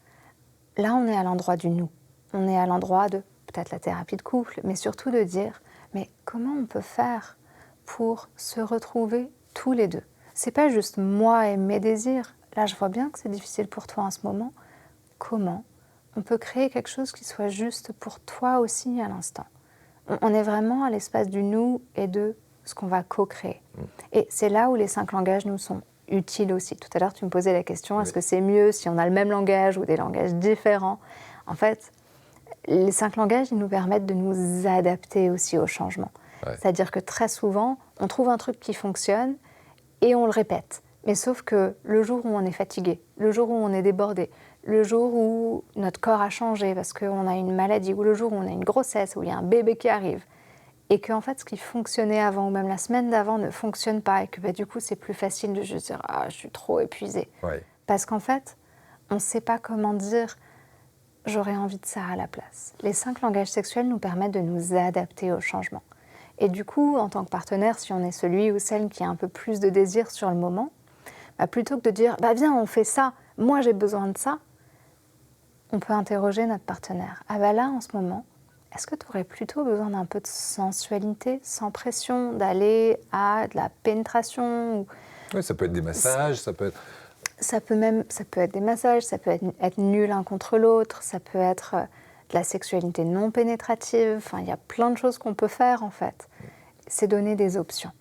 Là, on est à l'endroit du nous. On est à l'endroit de peut-être la thérapie de couple, mais surtout de dire, mais comment on peut faire pour se retrouver tous les deux ? C'est pas juste moi et mes désirs. Là, je vois bien que c'est difficile pour toi en ce moment. Comment on peut créer quelque chose qui soit juste pour toi aussi à l'instant ? On est vraiment à l'espace du nous et de ce qu'on va co-créer. Et c'est là où les 5 langages nous sont utile aussi. Tout à l'heure, tu me posais la question, est-ce que c'est mieux si on a le même langage ou des langages différents ? En fait, les 5 langages, ils nous permettent de nous adapter aussi au changement. Ouais. C'est-à-dire que très souvent, on trouve un truc qui fonctionne et on le répète. Mais sauf que le jour où on est fatigué, le jour où on est débordé, le jour où notre corps a changé parce qu'on a une maladie, ou le jour où on a une grossesse, où il y a un bébé qui arrive, et que en fait, ce qui fonctionnait avant, ou même la semaine d'avant, ne fonctionne pas, et que du coup, c'est plus facile de juste dire « Ah, je suis trop épuisée ouais. ». Parce qu'en fait, on ne sait pas comment dire « J'aurais envie de ça à la place ». Les 5 langages sexuels nous permettent de nous adapter au changement. Et du coup, en tant que partenaire, si on est celui ou celle qui a un peu plus de désir sur le moment, plutôt que de dire « Viens, on fait ça, moi j'ai besoin de ça », on peut interroger notre partenaire. « Ah là, en ce moment, est-ce que tu aurais plutôt besoin d'un peu de sensualité, sans pression, d'aller à de la pénétration » Oui, ça peut être des massages, ça peut être... Ça peut être des massages, ça peut être nul l'un contre l'autre, ça peut être de la sexualité non pénétrative. Enfin, il y a plein de choses qu'on peut faire, en fait. C'est donner des options.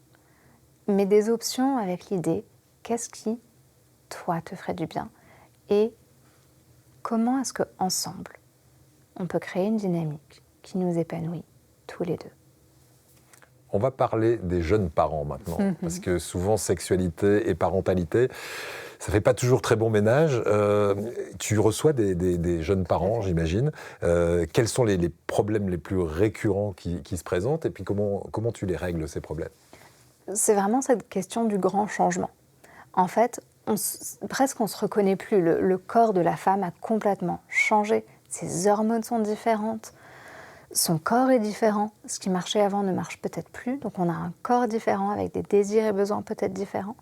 Mais des options avec l'idée, qu'est-ce qui, toi, te ferait du bien ? Et comment est-ce qu'ensemble, on peut créer une dynamique qui nous épanouit tous les deux. On va parler des jeunes parents maintenant, parce que souvent sexualité et parentalité, ça fait pas toujours très bon ménage. Tu reçois des jeunes parents, j'imagine. Quels sont les problèmes les plus récurrents qui se présentent, et puis comment tu les règles, ces problèmes ? C'est vraiment cette question du grand changement. En fait, presque on se reconnaît plus. Le corps de la femme a complètement changé. Ses hormones sont différentes. Son corps est différent. Ce qui marchait avant ne marche peut-être plus. Donc on a un corps différent avec des désirs et besoins peut-être différents.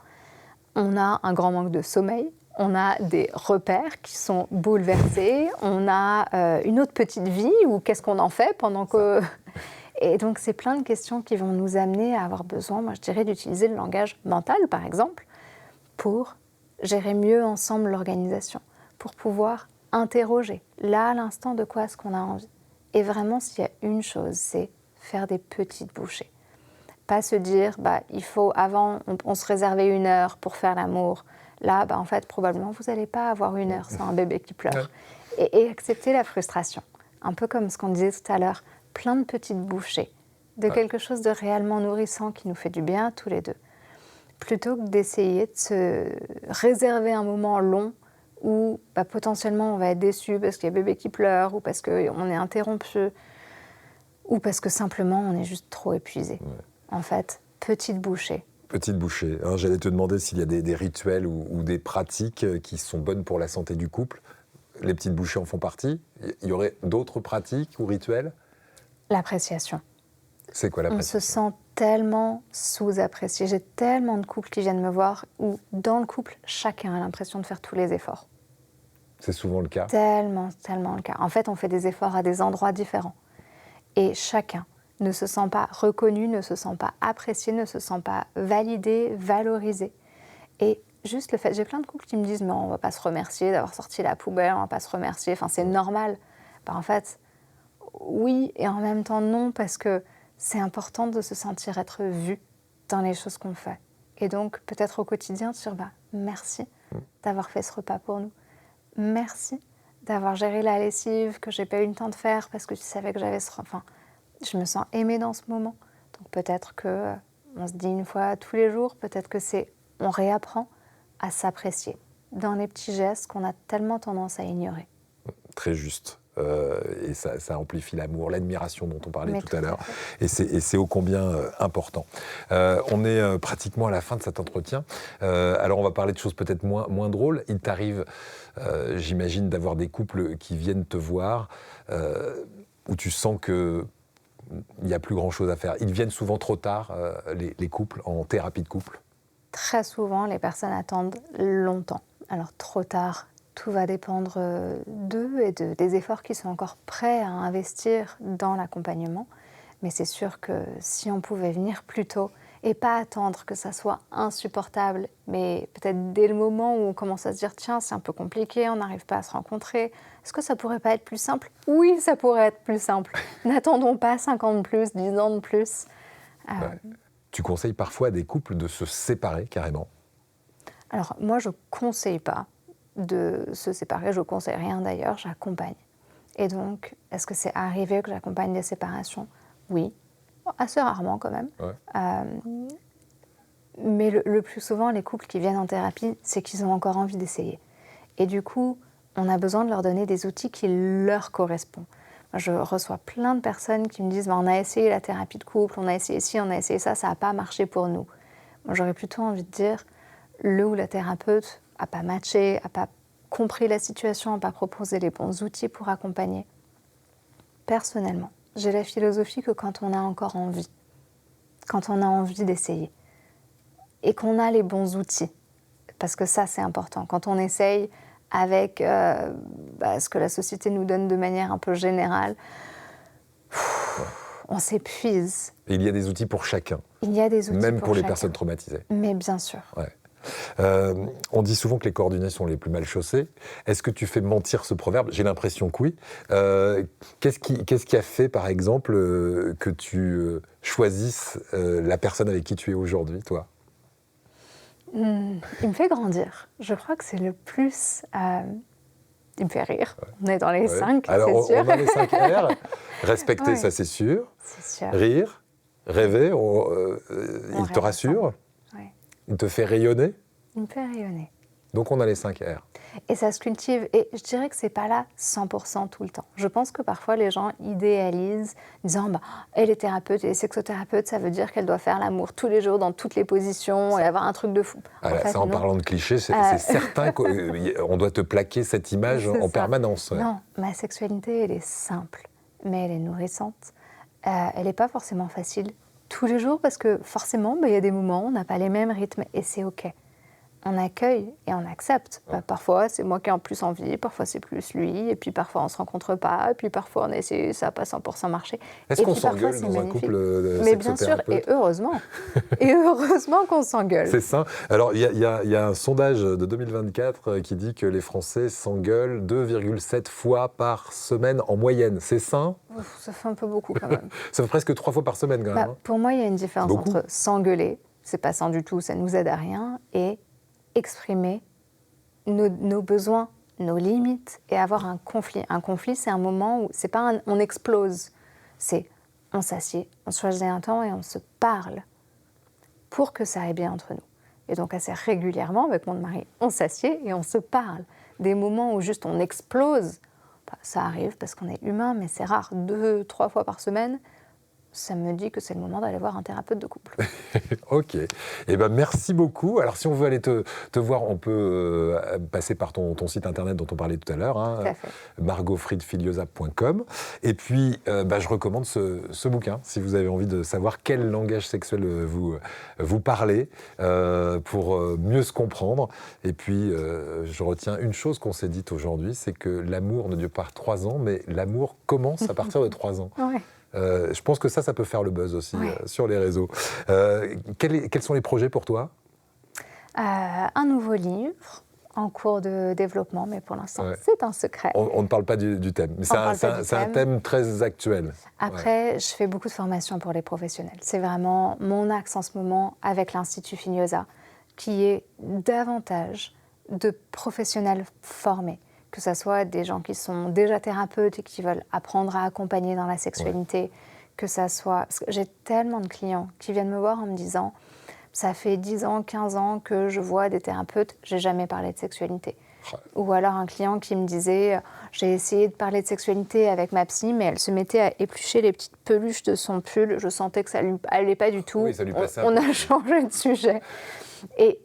On a un grand manque de sommeil. On a des repères qui sont bouleversés. On a une autre petite vie ou qu'est-ce qu'on en fait pendant que... Et donc, c'est plein de questions qui vont nous amener à avoir besoin, moi je dirais, d'utiliser le langage mental, par exemple, pour gérer mieux ensemble l'organisation, pour pouvoir interroger, là, à l'instant, de quoi est-ce qu'on a envie. Et vraiment, s'il y a une chose, c'est faire des petites bouchées. Pas se dire, il faut, avant, on se réservait 1 heure pour faire l'amour. Là, en fait, probablement, vous n'allez pas avoir 1 heure sans un bébé qui pleure. Et accepter la frustration. Un peu comme ce qu'on disait tout à l'heure, plein de petites bouchées de quelque chose de réellement nourrissant qui nous fait du bien à tous les deux. Plutôt que d'essayer de se réserver un moment long où potentiellement on va être déçu parce qu'il y a bébé qui pleure ou parce qu'on est interrompu ou parce que simplement on est juste trop épuisé. En fait, petite bouchée. Petite bouchée. Alors, j'allais te demander s'il y a des rituels ou des pratiques qui sont bonnes pour la santé du couple. Les petites bouchées en font partie. Il y aurait d'autres pratiques ou rituels ? L'appréciation. C'est quoi l'appréciation ? On se sent tellement sous-apprécié. J'ai tellement de couples qui viennent me voir où, dans le couple, chacun a l'impression de faire tous les efforts. C'est souvent le cas ? Tellement le cas. En fait, on fait des efforts à des endroits différents. Et chacun ne se sent pas reconnu, ne se sent pas apprécié, ne se sent pas validé, valorisé. Et juste le fait, j'ai plein de couples qui me disent « mais on ne va pas se remercier d'avoir sorti la poubelle, on ne va pas se remercier, c'est normal ». En fait, oui et en même temps non, parce que c'est important de se sentir être vu dans les choses qu'on fait. Et donc, peut-être au quotidien, de dire merci d'avoir fait ce repas pour nous. Merci d'avoir géré la lessive que j'ai pas eu le temps de faire parce que tu savais que j'avais je me sens aimée dans ce moment. Donc peut-être que on se dit une fois tous les jours, peut-être que on réapprend à s'apprécier dans les petits gestes qu'on a tellement tendance à ignorer. Très juste. Et ça amplifie l'amour, l'admiration dont on parlait tout à l'heure. Et c'est ô combien important. On est pratiquement à la fin de cet entretien. Alors on va parler de choses peut-être moins drôles. Il t'arrive, j'imagine, d'avoir des couples qui viennent te voir où tu sens qu'il n'y a plus grand-chose à faire. Ils viennent souvent trop tard, les couples, en thérapie de couple. Très souvent, les personnes attendent longtemps. Alors trop tard, tout va dépendre d'eux et des efforts qu'ils sont encore prêts à investir dans l'accompagnement. Mais c'est sûr que si on pouvait venir plus tôt et pas attendre que ça soit insupportable, mais peut-être dès le moment où on commence à se dire « tiens, c'est un peu compliqué, on n'arrive pas à se rencontrer, est-ce que ça pourrait pas être plus simple ?» Oui, ça pourrait être plus simple. N'attendons pas 5 ans de plus, 10 ans de plus. Tu conseilles parfois à des couples de se séparer carrément ? Alors moi, je ne conseille pas de se séparer, je ne conseille rien d'ailleurs, j'accompagne. Et donc, est-ce que c'est arrivé que j'accompagne des séparations ? Oui, assez rarement quand même. Mais le plus souvent, les couples qui viennent en thérapie, c'est qu'ils ont encore envie d'essayer. Et du coup, on a besoin de leur donner des outils qui leur correspondent. Je reçois plein de personnes qui me disent on a essayé la thérapie de couple, on a essayé ci, on a essayé ça n'a pas marché pour nous. Moi, j'aurais plutôt envie de dire le ou la thérapeute n'a pas matché, n'a pas compris la situation, n'a pas proposé les bons outils pour accompagner. Personnellement, j'ai la philosophie que quand on a encore envie, quand on a envie d'essayer, et qu'on a les bons outils, parce que ça c'est important, quand on essaye avec ce que la société nous donne de manière un peu générale, on s'épuise. Et il y a des outils pour chacun. Il y a des outils même pour les chacun. personnes traumatisées. Mais bien sûr. Ouais. On dit souvent que les cordonniers sont les plus mal chaussés. Est-ce que tu fais mentir ce proverbe ? J'ai l'impression que oui. Qu'est-ce qui a fait, par exemple, que tu choisisses la personne avec qui tu es aujourd'hui, toi ? Il me fait grandir. Je crois que c'est le plus... il me fait rire. Ouais. On est dans les 5, alors, c'est sûr. On a les 5 R. Respecter, ça c'est sûr. C'est sûr. Rire, rêver, il te rassure. Il te fait rayonner ? Il me fait rayonner. Donc on a les 5 R. Et ça se cultive. Et je dirais que c'est pas là 100% tout le temps. Je pense que parfois les gens idéalisent, disant elle est thérapeute, elle est sexothérapeute, ça veut dire qu'elle doit faire l'amour tous les jours dans toutes les positions et avoir un truc de fou. En parlant de clichés, c'est certain qu'on doit te plaquer cette image en permanence. Ouais. Non, ma sexualité, elle est simple, mais elle est nourrissante. Elle n'est pas forcément facile tous les jours parce que forcément, il y a des moments où on n'a pas les mêmes rythmes et c'est OK. on accueille et on accepte. Parfois, c'est moi qui ai en plus envie, parfois c'est plus lui, et puis parfois on ne se rencontre pas, et puis parfois on essaie, ça n'a pas 100% marché. Est-ce qu'on s'engueule dans un couple de Mais bien sûr, et heureusement. Et heureusement qu'on s'engueule. C'est ça. Alors, il y a un sondage de 2024 qui dit que les Français s'engueulent 2,7 fois par semaine en moyenne. C'est sain ? Ça fait un peu beaucoup quand même. Ça fait presque 3 fois par semaine quand même. Pour moi, il y a une différence entre s'engueuler, c'est pas sain du tout, ça nous aide à rien, et exprimer nos besoins, nos limites et avoir un conflit. Un conflit, c'est un moment où c'est pas on explose, c'est on s'assied, on choisit un temps et on se parle pour que ça aille bien entre nous. Et donc assez régulièrement avec mon mari, on s'assied et on se parle. Des moments où juste on explose, ça arrive parce qu'on est humain, mais c'est rare. 2-3 fois par semaine, ça me dit que c'est le moment d'aller voir un thérapeute de couple. Ok. Eh ben, merci beaucoup. Alors, si on veut aller te voir, on peut passer par ton site internet dont on parlait tout à l'heure, margofriedfiliosa.com. Et puis, je recommande ce bouquin, si vous avez envie de savoir quel langage sexuel vous parlez, pour mieux se comprendre. Et puis, je retiens une chose qu'on s'est dite aujourd'hui, c'est que l'amour ne dure pas 3 ans, mais l'amour commence à partir de 3 ans. Ouais. Je pense que ça peut faire le buzz aussi sur les réseaux. Quels sont les projets pour toi ? Un nouveau livre en cours de développement, mais pour l'instant, c'est un secret. On ne parle pas du thème, mais c'est un thème très actuel. Après, je fais beaucoup de formations pour les professionnels. C'est vraiment mon axe en ce moment avec l'Institut Filiosa, qui est davantage de professionnels formés, que ce soit des gens qui sont déjà thérapeutes et qui veulent apprendre à accompagner dans la sexualité, que ça soit... Parce que j'ai tellement de clients qui viennent me voir en me disant « ça fait 10 ans, 15 ans que je vois des thérapeutes, j'ai jamais parlé de sexualité ». Ou alors un client qui me disait « j'ai essayé de parler de sexualité avec ma psy, mais elle se mettait à éplucher les petites peluches de son pull, je sentais que ça lui allait pas du tout, oui, ça lui passait on a changé de sujet ». Et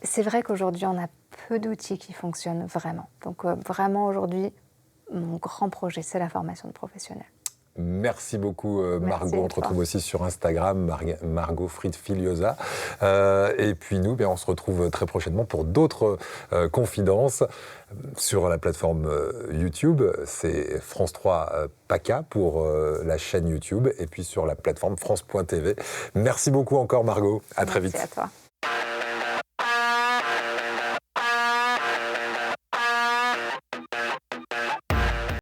c'est vrai qu'aujourd'hui, on a peu d'outils qui fonctionnent vraiment. Donc vraiment aujourd'hui, mon grand projet, c'est la formation de professionnels. Merci beaucoup Margot. Merci, on te retrouve aussi sur Instagram, Margot Fried Filiosa. Et puis nous, on se retrouve très prochainement pour d'autres confidences sur la plateforme YouTube. C'est France 3 PACA pour la chaîne YouTube et puis sur la plateforme France.tv. Merci beaucoup encore Margot. À très vite. Merci à toi.